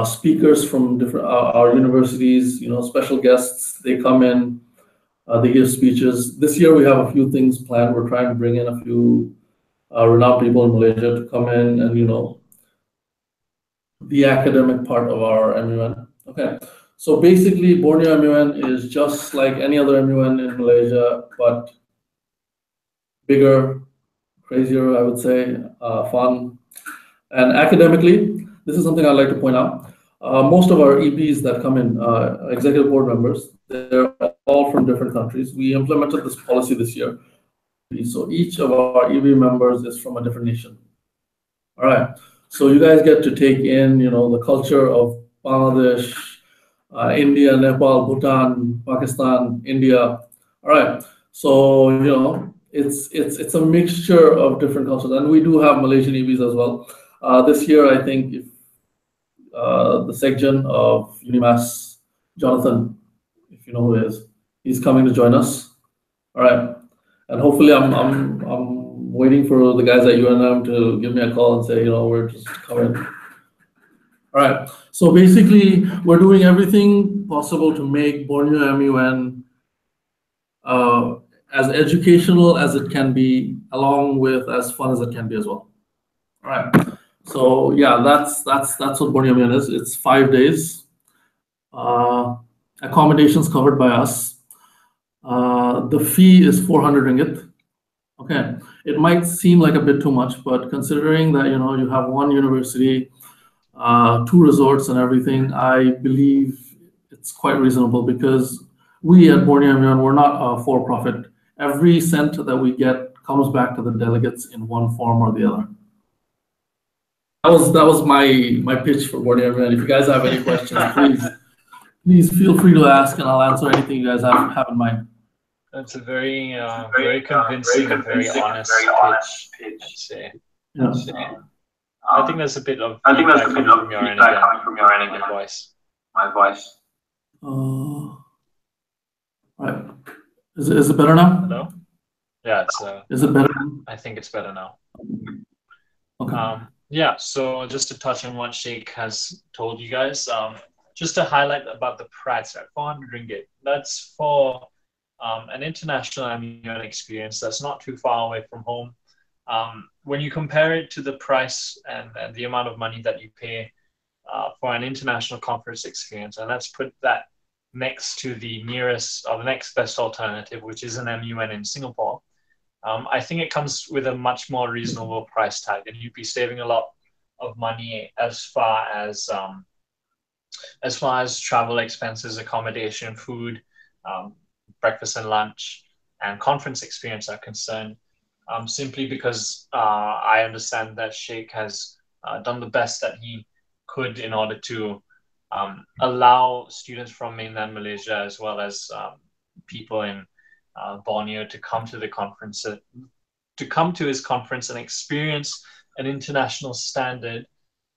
Speakers from different our universities, special guests, they come in, they give speeches. This year we have a few things planned. We're trying to bring in a few renowned people in Malaysia to come in and the academic part of our MUN. Okay, so basically Borneo MUN is just like any other MUN in Malaysia, but bigger, crazier, I would say, fun. And academically, this is something I'd like to point out. Most of our EBs that come in, executive board members, they're all from different countries. We implemented this policy this year. So each of our EB members is from a different nation. All right. So you guys get to take in, the culture of Bangladesh, India, Nepal, Bhutan, Pakistan, India. All right. So, it's a mixture of different cultures, and we do have Malaysian EBs as well. This year, I think if the Secgen of UNIMAS, Jonathan, if you know who he is, he's coming to join us. All right, and hopefully, I'm waiting for the guys at UNM to give me a call and say, we're just coming. All right, so basically, we're doing everything possible to make Borneo MUN as educational as it can be, along with as fun as it can be as well. All right. So yeah, that's what Borneo MUN is. It's 5 days. Accommodations covered by us. The fee is 400 ringgit. Okay, it might seem like a bit too much, but considering that you have one university, 2 resorts and everything, I believe it's quite reasonable because we at Borneo MUN, we're not a for-profit. Every cent that we get comes back to the delegates in one form or the other. That was my pitch for Borneo MUN. If you guys have any questions, please feel free to ask, and I'll answer anything you guys have in mind. That's a very convincing, very honest pitch, I'd say. Yeah. I think there's a bit of feedback coming from your end again. My voice. Right. Is it better now? Hello? Yeah, is it better? I think it's better now. Okay. Yeah, so just to touch on what Sheikh has told you guys, just to highlight about the price at 400 ringgit. That's for an international MUN experience that's not too far away from home. When you compare it to the price and the amount of money that you pay for an international conference experience, and let's put that next to the nearest or the next best alternative, which is an MUN in Singapore, I think it comes with a much more reasonable price tag, and you'd be saving a lot of money as far as travel expenses, accommodation, food, breakfast and lunch, and conference experience are concerned. Simply because I understand that Sheikh has done the best that he could in order to allow students from mainland Malaysia as well as people in Borneo to come to the conference, to come to his conference and experience an international standard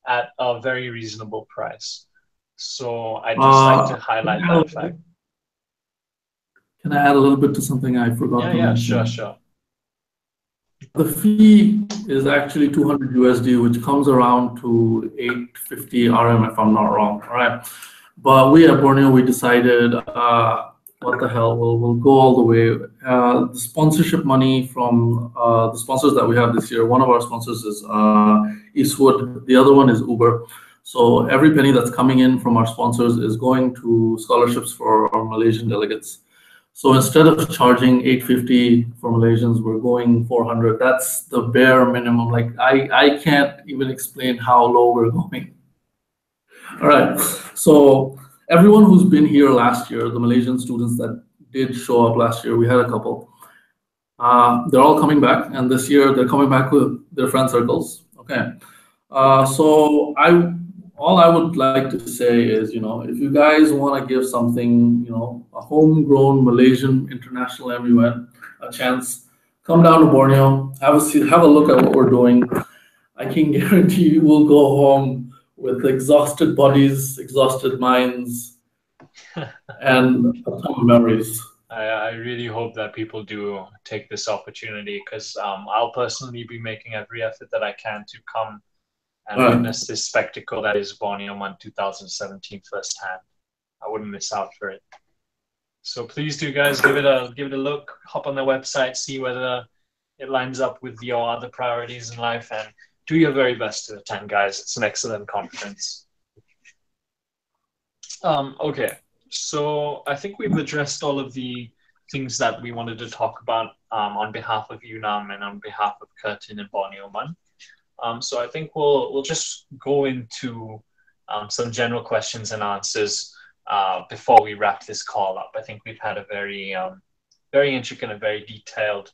at a very reasonable price. So I'd just like to highlight that fact. Can I add a little bit to something I forgot to mention? Sure. The fee is actually 200 USD, which comes around to 850 RM if I'm not wrong. All right. But we at Borneo, we decided, what the hell, we'll go all the way. The sponsorship money from the sponsors that we have this year, one of our sponsors is Eastwood, the other one is Uber. So every penny that's coming in from our sponsors is going to scholarships for our Malaysian delegates. So instead of charging 850 for Malaysians, we're going 400. That's the bare minimum. Like I can't even explain how low we're going. All right. So everyone who's been here last year, the Malaysian students that did show up last year, we had a couple. They're all coming back, and this year they're coming back with their friend circles. Okay. So all I would like to say is, if you guys want to give something, a homegrown Malaysian international MUN a chance, come down to Borneo, have a look at what we're doing. I can guarantee you will go home with exhausted bodies, exhausted minds, and a ton of memories. I really hope that people do take this opportunity, because I'll personally be making every effort that I can to come and witness this spectacle that is UNAM-MUN 2017 firsthand. I wouldn't miss out for it. So please do, guys, give it a look. Hop on their website, see whether it lines up with your other priorities in life, and do your very best to attend, guys. It's an excellent conference. Okay, so I think we've addressed all of the things that we wanted to talk about on behalf of UNAM and on behalf of Curtin and UNAM-MUN. So I think we'll just go into some general questions and answers before we wrap this call up. I think we've had a very intricate and very detailed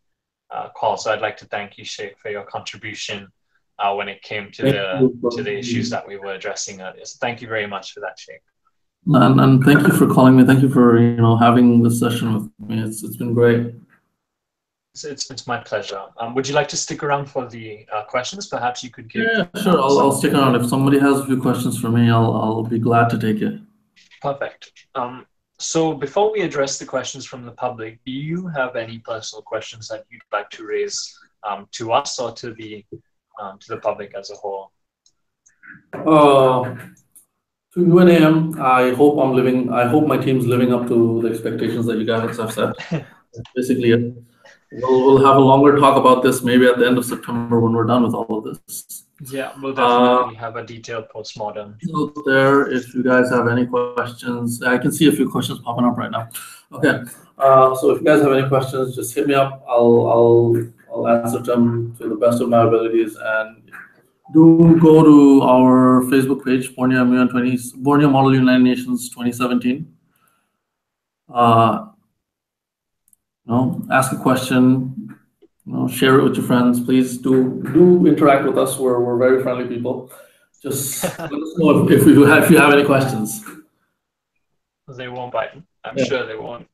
call. So I'd like to thank you, Sheikh, for your contribution when it came to the issues that we were addressing earlier. So thank you very much for that, Sheikh. And thank you for calling me. Thank you for having this session with me. It's been great. It's my pleasure. Would you like to stick around for the questions? Perhaps you could give. Yeah, sure. I'll stick around. If somebody has a few questions for me, I'll be glad to take it. Perfect. So before we address the questions from the public, do you have any personal questions that you'd like to raise to us or to the public as a whole? To UNAM, I hope my team's living up to the expectations that you guys have set. That's basically it. We'll have a longer talk about this maybe at the end of September when we're done with all of this. Yeah, we'll definitely have a detailed postmortem. Out there, if you guys have any questions, I can see a few questions popping up right now. Okay, so if you guys have any questions, just hit me up. I'll answer them to the best of my abilities, and do go to our Facebook page, Borneo Model United Nations 2017. Ask a question, share it with your friends. Please do interact with us. We're very friendly people. Just let us know if you have any questions. They won't bite. I'm sure they won't.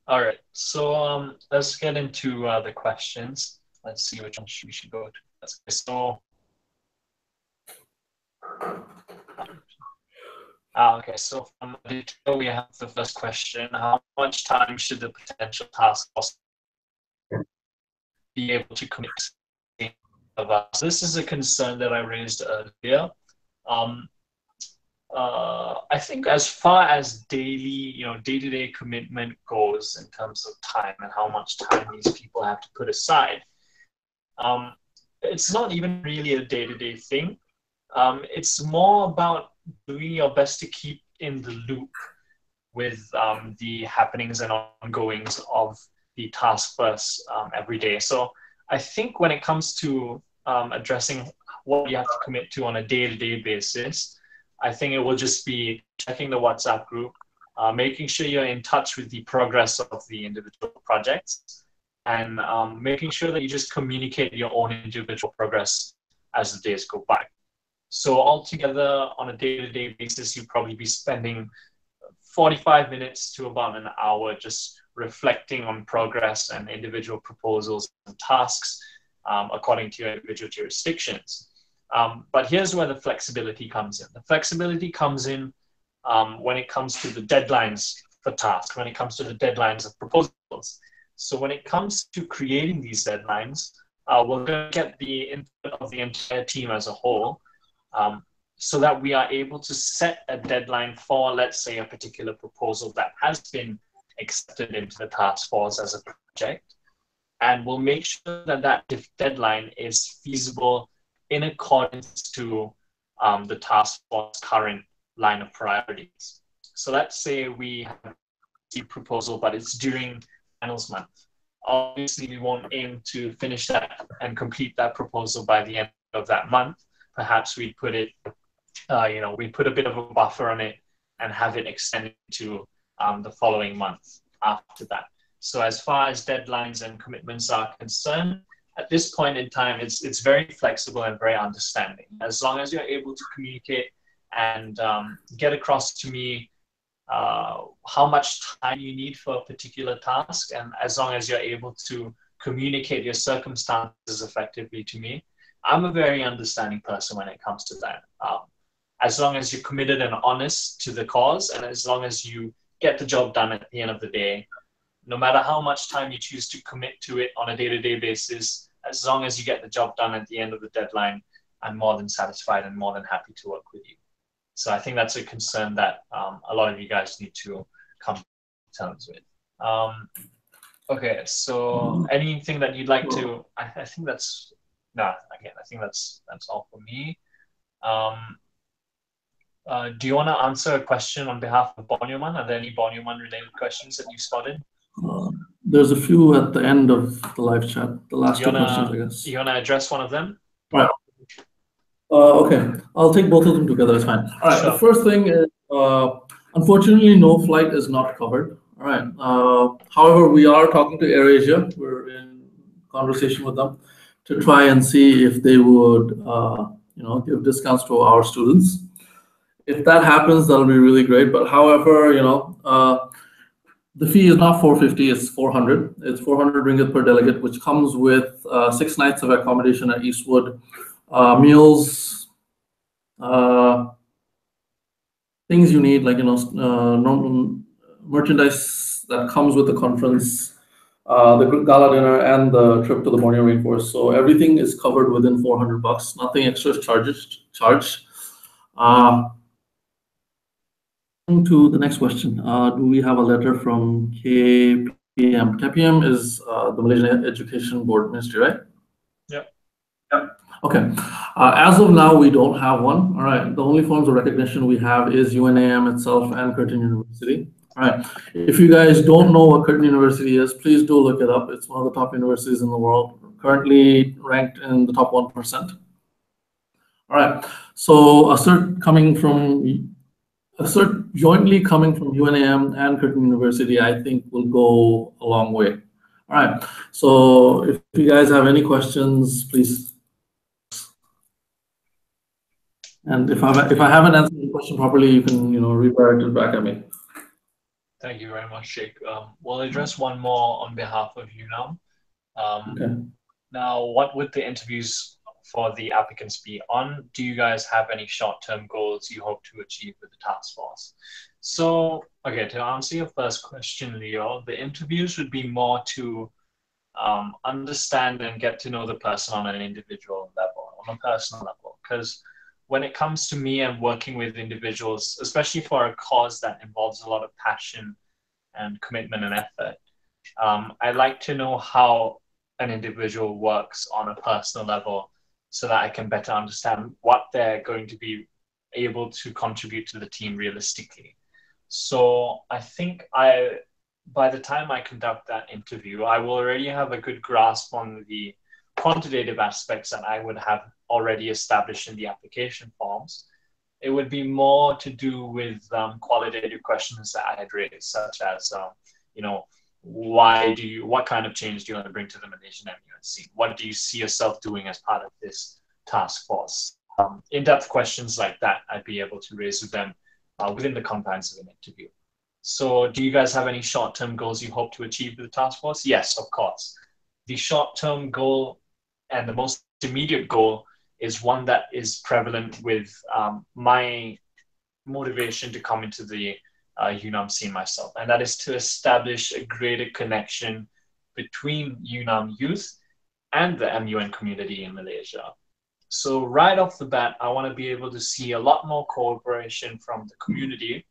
All right, so let's get into the questions. Let's see which one we should go to. So, okay, so from the detail, we have the first question. How much time should the potential task force be able to commit of us? This is a concern that I raised earlier. I think as far as day-to-day commitment goes in terms of time and how much time these people have to put aside, it's not even really a day-to-day thing. It's more about doing your best to keep in the loop with the happenings and ongoings of the task force every day. So I think when it comes to addressing what you have to commit to on a day-to-day basis, I think it will just be checking the WhatsApp group, making sure you're in touch with the progress of the individual projects, and making sure that you just communicate your own individual progress as the days go by. So altogether, on a day-to-day basis, you'll probably be spending 45 minutes to about an hour just reflecting on progress and individual proposals and tasks, according to your individual jurisdictions. But here's where the flexibility comes in. The flexibility comes in when it comes to the deadlines for tasks, when it comes to the deadlines of proposals. So when it comes to creating these deadlines, we're going to get the input of the entire team as a whole, so that we are able to set a deadline for, let's say, a particular proposal that has been accepted into the task force as a project. And we'll make sure that that deadline is feasible in accordance to the task force current line of priorities. So let's say we have a proposal, but it's during finals month. Obviously, we won't aim to finish that and complete that proposal by the end of that month. Perhaps we put it, we put a bit of a buffer on it and have it extended to the following month after that. So as far as deadlines and commitments are concerned, at this point in time, it's very flexible and very understanding. As long as you're able to communicate and get across to me how much time you need for a particular task, and as long as you're able to communicate your circumstances effectively to me, I'm a very understanding person when it comes to that. As long as you're committed and honest to the cause, and as long as you get the job done at the end of the day, no matter how much time you choose to commit to it on a day-to-day basis, as long as you get the job done at the end of the deadline, I'm more than satisfied and more than happy to work with you. So I think that's a concern that a lot of you guys need to come to terms with. Okay, so anything that you'd like to, I think that's, I think that's all for me. Do you want to answer a question on behalf of UNAM-MUN? Are there any UNAM-MUN related questions that you spotted? There's a few at the end of the live chat. The last two questions, I guess. You want to address one of them? Right. Okay, I'll take both of them together. It's fine. All right. Sure. The first thing is, unfortunately, no flight is not covered. All right. However, we are talking to AirAsia. We're in conversation with them to try and see if they would, give discounts to our students. If that happens, that'll be really great. But however, the fee is not 450, it's 400. It's 400 ringgit per delegate, which comes with 6 nights of accommodation at Eastwood, meals, things you need, like, normal merchandise that comes with the conference, the gala dinner, and the trip to the Borneo Rainforest. So everything is covered within 400 bucks. Nothing extra is charged. To the next question, do we have a letter from KPM? KPM is the Malaysian Education Board Ministry, right? Yep. Okay. As of now, we don't have one. All right. The only forms of recognition we have is UNAM itself and Curtin University. All right. If you guys don't know what Curtin University is, please do look it up. It's one of the top universities in the world, currently ranked in the top 1%. All right. So a cert jointly coming from UNAM and Curtin University, I think, will go a long way. All right. So if you guys have any questions, please. And if I haven't answered the question properly, you can redirect it back at me. Thank you very much, Sheikh. We'll address one more on behalf of UNAM. Okay. Now, what would the interviews for the applicants be on? Do you guys have any short-term goals you hope to achieve with the task force? So, okay, to answer your first question, Leo, the interviews would be more to understand and get to know the person on an individual level, on a personal level. Because when it comes to me and working with individuals, especially for a cause that involves a lot of passion and commitment and effort, I like to know how an individual works on a personal level, so that I can better understand what they're going to be able to contribute to the team realistically. So I think by the time I conduct that interview, I will already have a good grasp on the quantitative aspects that I would have already established in the application forms. It would be more to do with qualitative questions that I had raised, such as, what kind of change do you want to bring to the Malaysian MUN? What do you see yourself doing as part of this task force? In-depth questions like that, I'd be able to raise with them within the confines of an interview. So do you guys have any short-term goals you hope to achieve with the task force? Yes, of course. The short-term goal and the most immediate goal is one that is prevalent with my motivation to come into the UNAM scene myself, and that is to establish a greater connection between UNAM youth and the MUN community in Malaysia. So right off the bat, I want to be able to see a lot more cooperation from the community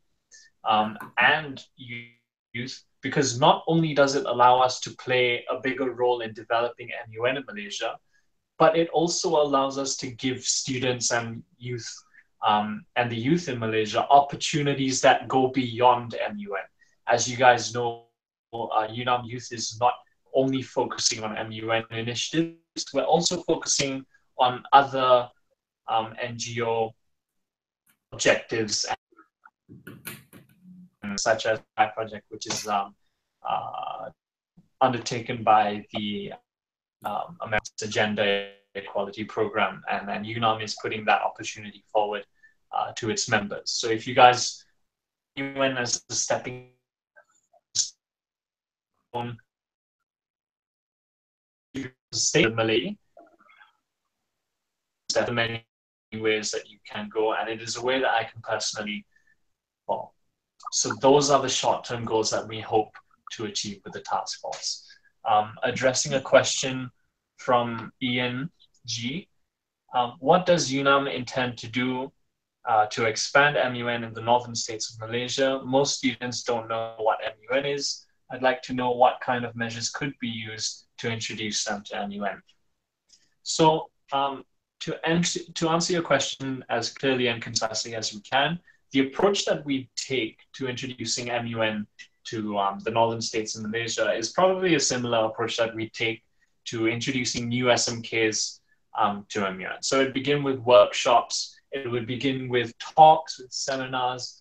and youth, because not only does it allow us to play a bigger role in developing MUN in Malaysia, but it also allows us to give students and youth and the youth in Malaysia opportunities that go beyond MUN. As you guys know, UNAM Youth is not only focusing on MUN initiatives, we're also focusing on other NGO objectives, such as my project, which is undertaken by the America's Agenda Equality Program, and then UNAM is putting that opportunity forward to its members. So if you guys UN as a stepping stone to stay in Malay, there are many ways that you can go, and it is a way that I can personally follow. So those are the short-term goals that we hope to achieve with the task force. Addressing a question from Ian G. What does UNAM intend to do to expand MUN in the northern states of Malaysia? Most students don't know what MUN is. I'd like to know what kind of measures could be used to introduce them to MUN. So to answer your question as clearly and concisely as we can, the approach that we take to introducing MUN to the northern states in Malaysia is probably a similar approach that we take to introducing new SMKs to MUN. So it begin with workshops, it would begin with talks, with seminars,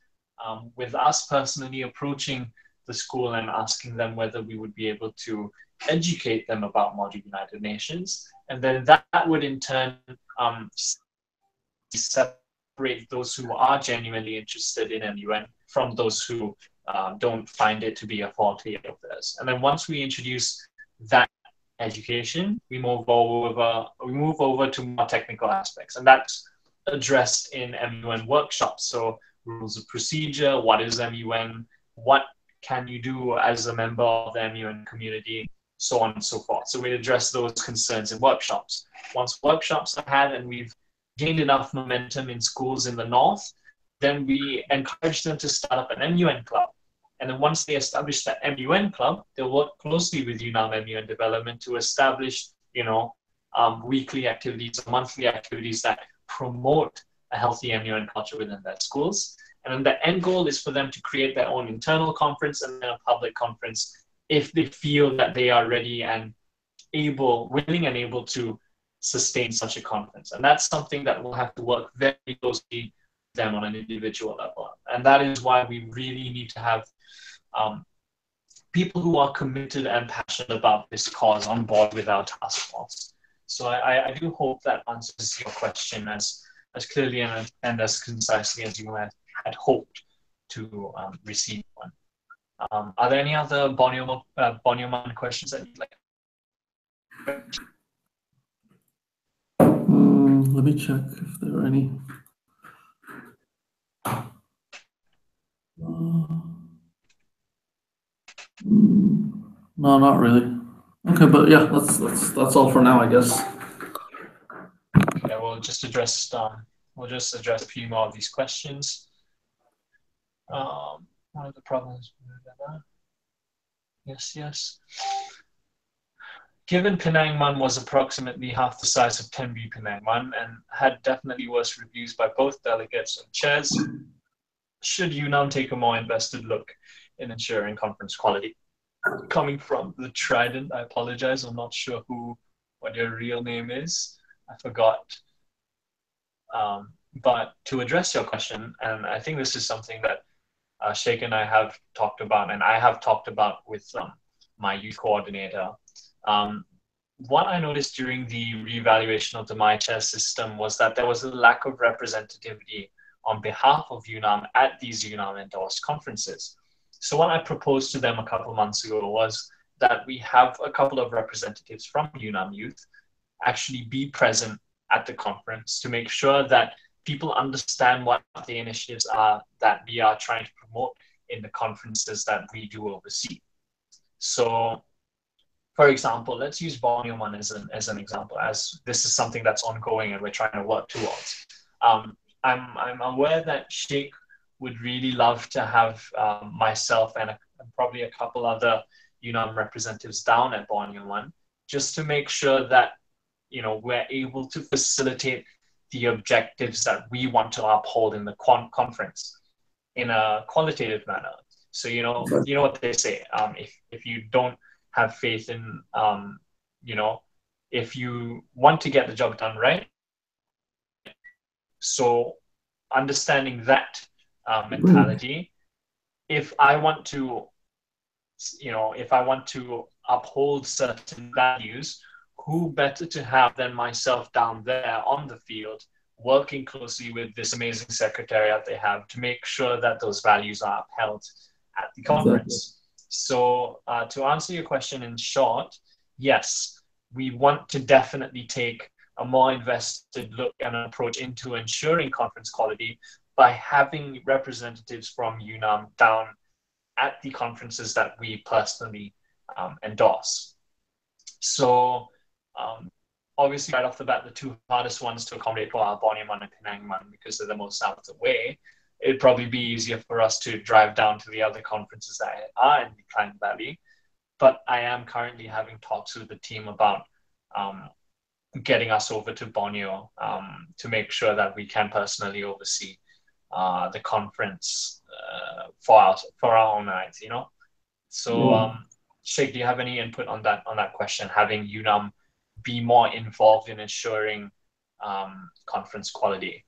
with us personally approaching the school and asking them whether we would be able to educate them about Module United Nations. And then that would in turn separate those who are genuinely interested in MUN from those who don't find it to be a forte of theirs. And then once we introduce that education, we move over to more technical aspects, and that's addressed in MUN workshops. So rules of procedure, what is MUN, what can you do as a member of the MUN community, so on and so forth. So we address those concerns in workshops. Once workshops are had and we've gained enough momentum in schools in the north, then we encourage them to start up an MUN club. And then once they establish that MUN club, they'll work closely with UNAM-MUN development to establish, weekly activities or monthly activities that promote a healthy MUN culture within their schools. And then the end goal is for them to create their own internal conference and then a public conference if they feel that they are ready and willing and able to sustain such a conference. And that's something that we'll have to work very closely with them on an individual level. And that is why we really need to have people who are committed and passionate about this cause on board with our task force. So I do hope that answers your question as clearly and as concisely as you had hoped to receive one. Are there any other Borneo-MUN questions that you'd like? Let me check if there are any. No, not really. Okay, but yeah, that's all for now, I guess. Okay, we'll just address a few more of these questions. One of the problems. Yes. Given Penang-MUN was approximately half the size of Tenby Penang-MUN and had definitely worse reviews by both delegates and chairs, should UNAM take a more invested look in ensuring conference quality? Coming from the Trident, I apologize, I'm not sure what your real name is. I forgot. But to address your question, and I think this is something that Sheikh and I have talked about, and I have talked about with my youth coordinator. What I noticed during the reevaluation of the My Chair system was that there was a lack of representativity on behalf of UNAM at these UNAM-endorsed conferences. So what I proposed to them a couple months ago was that we have a couple of representatives from UNAM Youth actually be present at the conference to make sure that people understand what the initiatives are that we are trying to promote in the conferences that we do oversee. So, for example, let's use UNAM-MUN as an example, as this is something that's ongoing and we're trying to work towards. I'm aware that Sheikh would really love to have myself and probably a couple other UNAM representatives down at UNAM-MUN, just to make sure that we're able to facilitate the objectives that we want to uphold in the conference in a qualitative manner. So you know what they say. If you don't have faith in if you want to get the job done right. So understanding that mentality, if I want to uphold certain values, who better to have than myself down there on the field, working closely with this amazing secretariat they have to make sure that those values are upheld at the conference. Exactly. So to answer your question in short, yes, we want to definitely take a more invested look and approach into ensuring conference quality by having representatives from UNAM down at the conferences that we personally endorse. So obviously right off the bat, the two hardest ones to accommodate for are UNAM-MUN and Penang-MUN because they're the most out of the way. It'd probably be easier for us to drive down to the other conferences that are in the Klang Valley. But I am currently having talks with the team about getting us over to Borneo to make sure that we can personally oversee the conference for our own eyes, So, Sheikh, do you have any input on that question? Having UNAM be more involved in ensuring conference quality?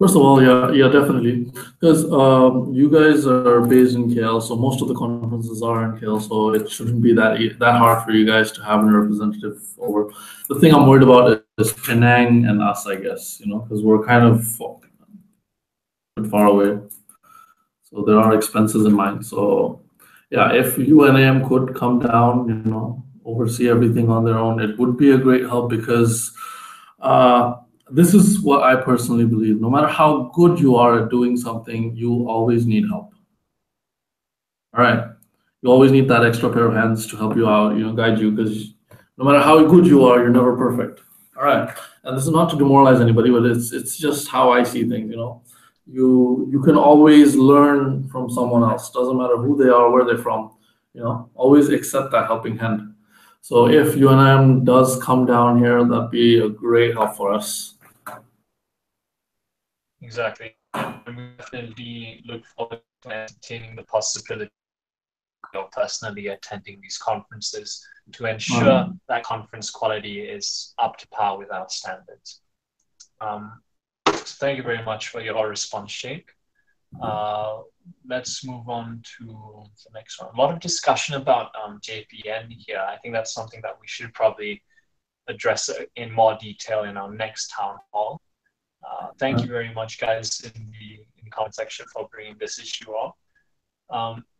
First of all, yeah, definitely. Because you guys are based in KL, so most of the conferences are in KL, so it shouldn't be that hard for you guys to have a representative over. The thing I'm worried about is Penang and us, I guess, because we're kind of far away. So there are expenses in mind. So yeah, if UNAM could come down, oversee everything on their own, it would be a great help because this is what I personally believe. No matter how good you are at doing something, you always need help. All right. You always need that extra pair of hands to help you out, guide you, because no matter how good you are, you're never perfect. All right. And this is not to demoralize anybody, but it's just how I see things, You can always learn from someone else. Doesn't matter who they are, where they're from, always accept that helping hand. So if UNAM does come down here, that'd be a great help for us. Exactly. And we definitely look forward to entertaining the possibility of personally attending these conferences to ensure that conference quality is up to par with our standards. Thank you very much for your response, Sheikh. Let's move on to the next one. A lot of discussion about JPN here. I think that's something that we should probably address in more detail in our next town hall. Thank you very much, guys, in the comment section for bringing this issue up.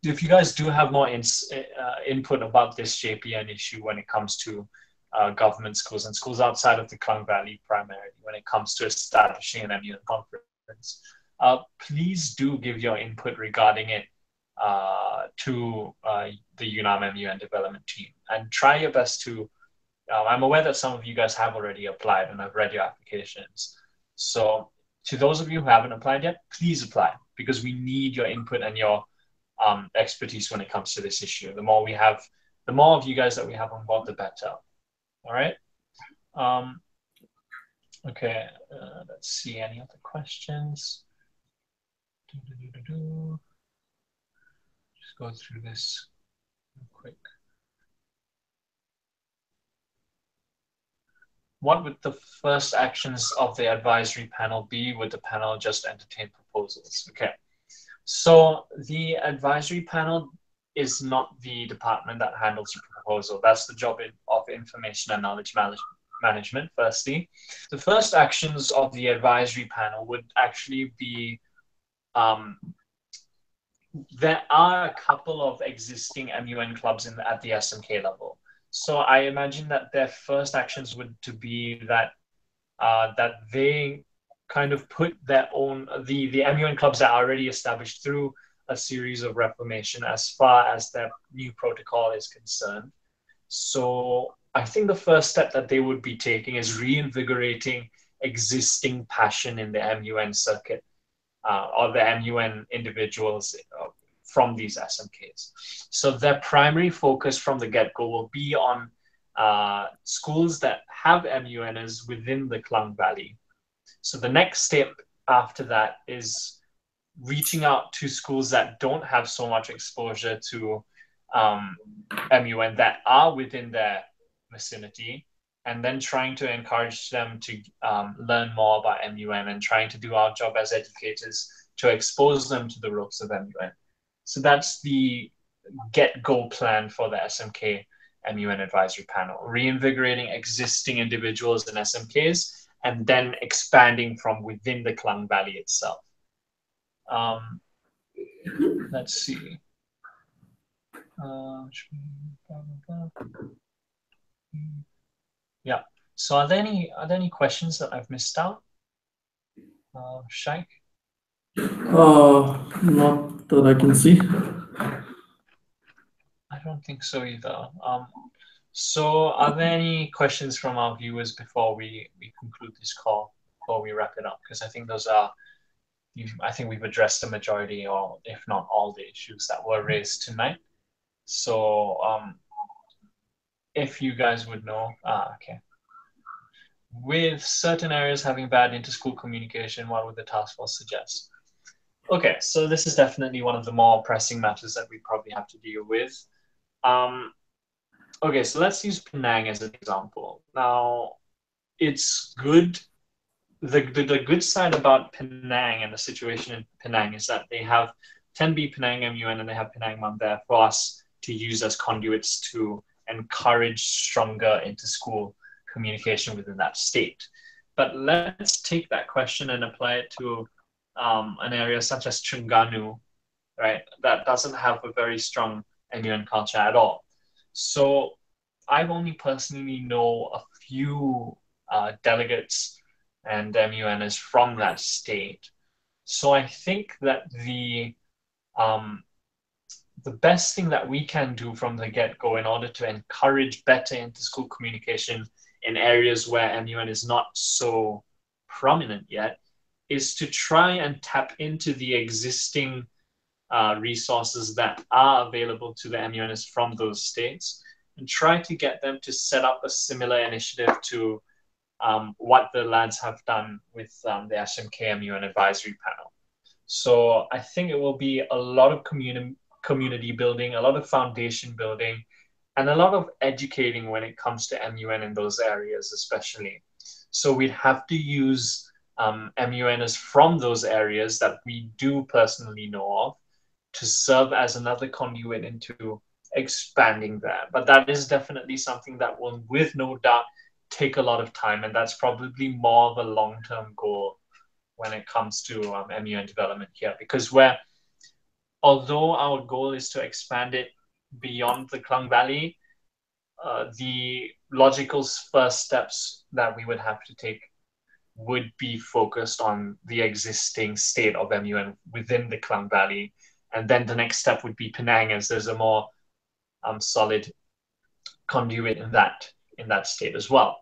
If you guys do have more input about this JPN issue when it comes to government schools and schools outside of the Klang Valley primarily, when it comes to establishing an MUN conference, please do give your input regarding it to the UNAM-MUN development team, and try your best to, I'm aware that some of you guys have already applied and I've read your applications. So to those of you who haven't applied yet, please apply, because we need your input and your expertise when it comes to this issue. The more of you guys that we have on board, the better. All right. Okay. Let's see. Any other questions? Just go through this real quick. What would the first actions of the advisory panel be? Would the panel just entertain proposals? Okay. So the advisory panel is not the department that handles the proposal. That's the job of information and knowledge management, firstly. The first actions of the advisory panel would actually be, there are a couple of existing MUN clubs at the SMK level. So I imagine that their first actions would to be that that they kind of put their own the MUN clubs that are already established through a series of reformation as far as their new protocol is concerned. So I think the first step that they would be taking is reinvigorating existing passion in the MUN circuit or the MUN individuals from these SMKs. So their primary focus from the get-go will be on schools that have MUNs within the Klang Valley. So the next step after that is reaching out to schools that don't have so much exposure to MUN that are within their vicinity, and then trying to encourage them to learn more about MUN and trying to do our job as educators to expose them to the ropes of MUN. So that's the get-go plan for the SMK MUN advisory panel, reinvigorating existing individuals in SMKs and then expanding from within the Klang Valley itself. Let's see. Yeah. So are there any questions that I've missed out? Shaikh? Not that I can see. I don't think so either. So are there any questions from our viewers before we conclude this call, before we wrap it up? Because I think I think we've addressed the majority, or if not all, the issues that were raised tonight. So if you guys would know, okay. With certain areas having bad inter-school communication, what would the task force suggest? Okay, so this is definitely one of the more pressing matters that we probably have to deal with. Okay, so let's use Penang as an example. Now, it's good. The good side about Penang and the situation in Penang is that they have 10B Penang MUN and they have Penang-MUN there for us to use as conduits to encourage stronger inter-school communication within that state. But let's take that question and apply it to an area such as Terengganu, right? That doesn't have a very strong MUN culture at all. So I've only personally know a few delegates and MUNs from that state. So I think that the best thing that we can do from the get-go in order to encourage better inter-school communication in areas where MUN is not so prominent yet is to try and tap into the existing resources that are available to the MUNs from those states and try to get them to set up a similar initiative to what the lads have done with the SMK MUN advisory panel. So I think it will be a lot of community building, a lot of foundation building, and a lot of educating when it comes to MUN in those areas, especially. So we'd have to use MUNs from those areas that we do personally know of to serve as another conduit into expanding that. But that is definitely something that will, with no doubt, take a lot of time. And that's probably more of a long-term goal when it comes to MUN development here. Because although our goal is to expand it beyond the Klang Valley, the logical first steps that we would have to take would be focused on the existing state of MUN within the Klang Valley. And then the next step would be Penang, as there's a more solid conduit in that state as well.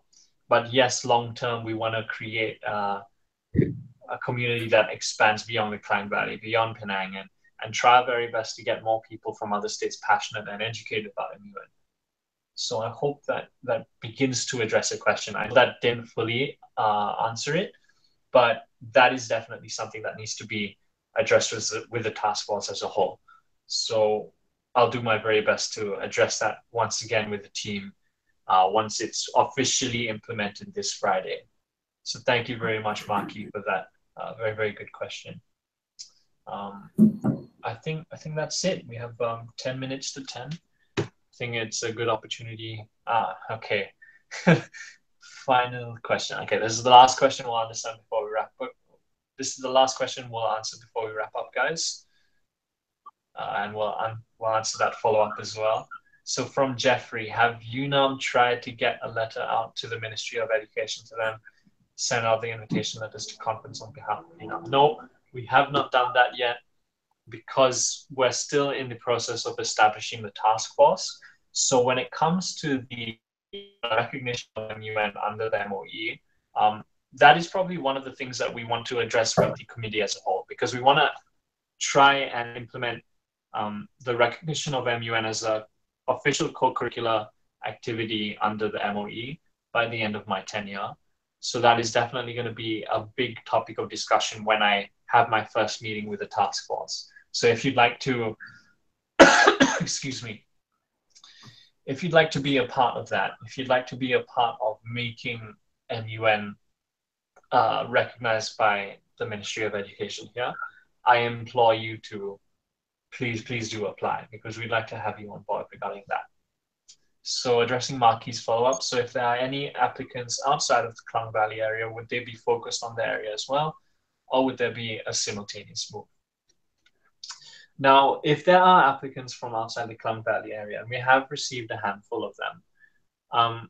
But yes, long term, we want to create a community that expands beyond the Klang Valley, beyond Penang, and try our very best to get more people from other states passionate and educated about MUN. So I hope that begins to address a question. I know that didn't fully answer it, but that is definitely something that needs to be addressed with the task force as a whole. So I'll do my very best to address that once again with the team once it's officially implemented this Friday. So thank you very much, Maki, for that very, very good question. I think that's it. We have 10 minutes to 10. I think it's a good opportunity. Okay. Final question. Okay, this is the last question we'll understand before we wrap up. This is the last question we'll answer before we wrap up, guys. And we'll answer that follow-up as well. So from Jeffrey, have UNAM tried to get a letter out to the Ministry of Education to them, send out the invitation letters to conference on behalf of UNAM? No, we have not done that yet because we're still in the process of establishing the task force. So when it comes to the recognition of MUN under the MOE, that is probably one of the things that we want to address with the committee as a whole, because we want to try and implement the recognition of MUN as an official co-curricular activity under the MOE by the end of my tenure. So that is definitely going to be a big topic of discussion when I have my first meeting with the task force. So if you'd like to, excuse me, if you'd like to be a part of that, if you'd like to be a part of making MUN recognized by the Ministry of Education here, I implore you to please do apply, because we'd like to have you on board regarding that. So addressing Marquis' follow-up. So if there are any applicants outside of the Klang Valley area, would they be focused on the area as well? Or would there be a simultaneous move? Now, if there are applicants from outside the Klang Valley area, and we have received a handful of them,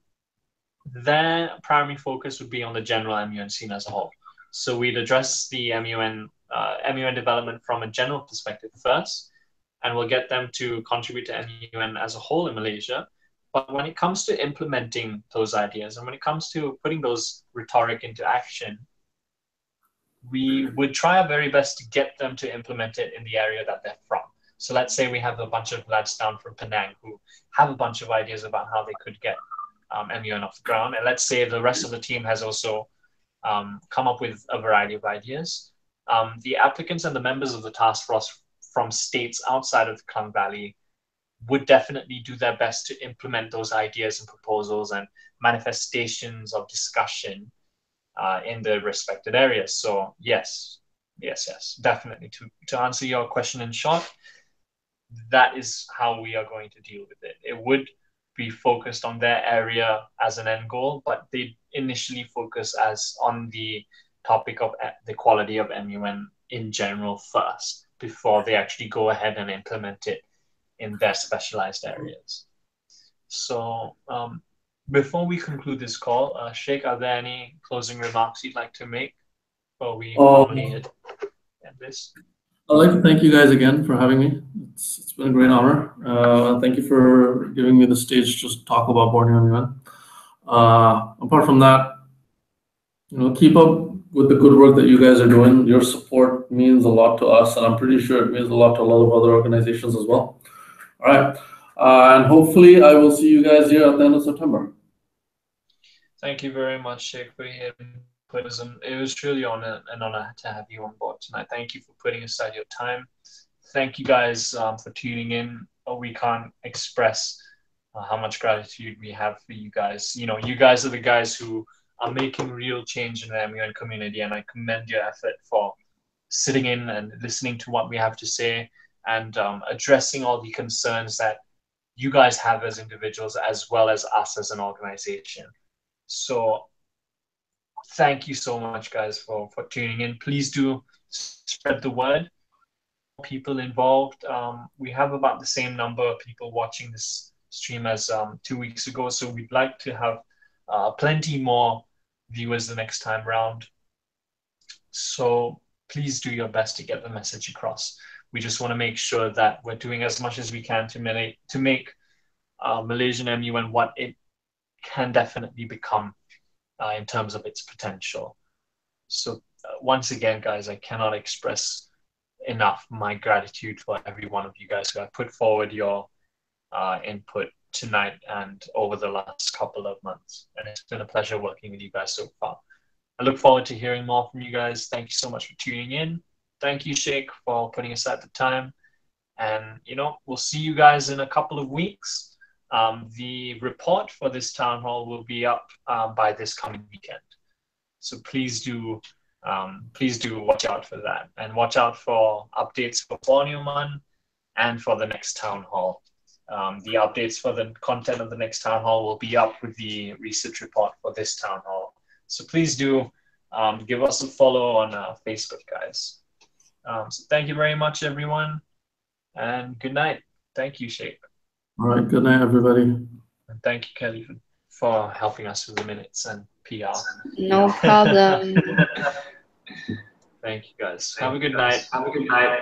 their primary focus would be on the general MUN scene as a whole. So we'd address the MUN development from a general perspective first, and we'll get them to contribute to MUN as a whole in Malaysia. But when it comes to implementing those ideas, and when it comes to putting those rhetoric into action, we would try our very best to get them to implement it in the area that they're from. So let's say we have a bunch of lads down from Penang who have a bunch of ideas about how they could get MUN off the ground. And let's say the rest of the team has also come up with a variety of ideas. The applicants and the members of the task force from states outside of the Klang Valley would definitely do their best to implement those ideas and proposals and manifestations of discussion in the respected areas. So yes, definitely. To answer your question in short, that is how we are going to deal with it. It would be focused on their area as an end goal, but they initially focus as on the topic of the quality of MUN in general first, before they actually go ahead and implement it in their specialized areas. So before we conclude this call, Sheikh, are there any closing remarks you'd like to make before we formally end this? I'd like to thank you guys again for having me. It's been a great honor. Thank you for giving me the stage to talk about Borneo MUN. Apart from that, keep up with the good work that you guys are doing. Your support means a lot to us, and I'm pretty sure it means a lot to a lot of other organizations as well. All right. And hopefully I will see you guys here at the end of September. Thank you very much, Sheikh, for your input. It was truly an honor to have you on board tonight. Thank you for putting aside your time. Thank you guys for tuning in. We can't express how much gratitude we have for you guys. You guys are the guys who are making real change in the MUN community, and I commend your effort for sitting in and listening to what we have to say and addressing all the concerns that you guys have as individuals as well as us as an organization. So thank you so much, guys, for tuning in. Please do spread the word. People involved. We have about the same number of people watching this stream as 2 weeks ago, so we'd like to have plenty more viewers the next time round. So please do your best to get the message across. We just want to make sure that we're doing as much as we can to make Malaysian MUN what it can definitely become in terms of its potential. So once again, guys, I cannot express enough my gratitude for every one of you guys who have put forward your input tonight and over the last couple of months. And it's been a pleasure working with you guys so far. I look forward to hearing more from you guys. Thank you so much for tuning in. Thank you, Sheikh, for putting aside the time. And, we'll see you guys in a couple of weeks. The report for this town hall will be up by this coming weekend. So please do watch out for that, and watch out for updates for UNAM-MUN and for the next town hall. The updates for the content of the next town hall will be up with the research report for this town hall. So please do give us a follow on Facebook, guys. So thank you very much, everyone, and good night. Thank you, Sheikh. All right. Good night, everybody. And thank you, Kelly, for helping us with the minutes and PR. No problem. Thank you, guys. Have a good night. Have a good night.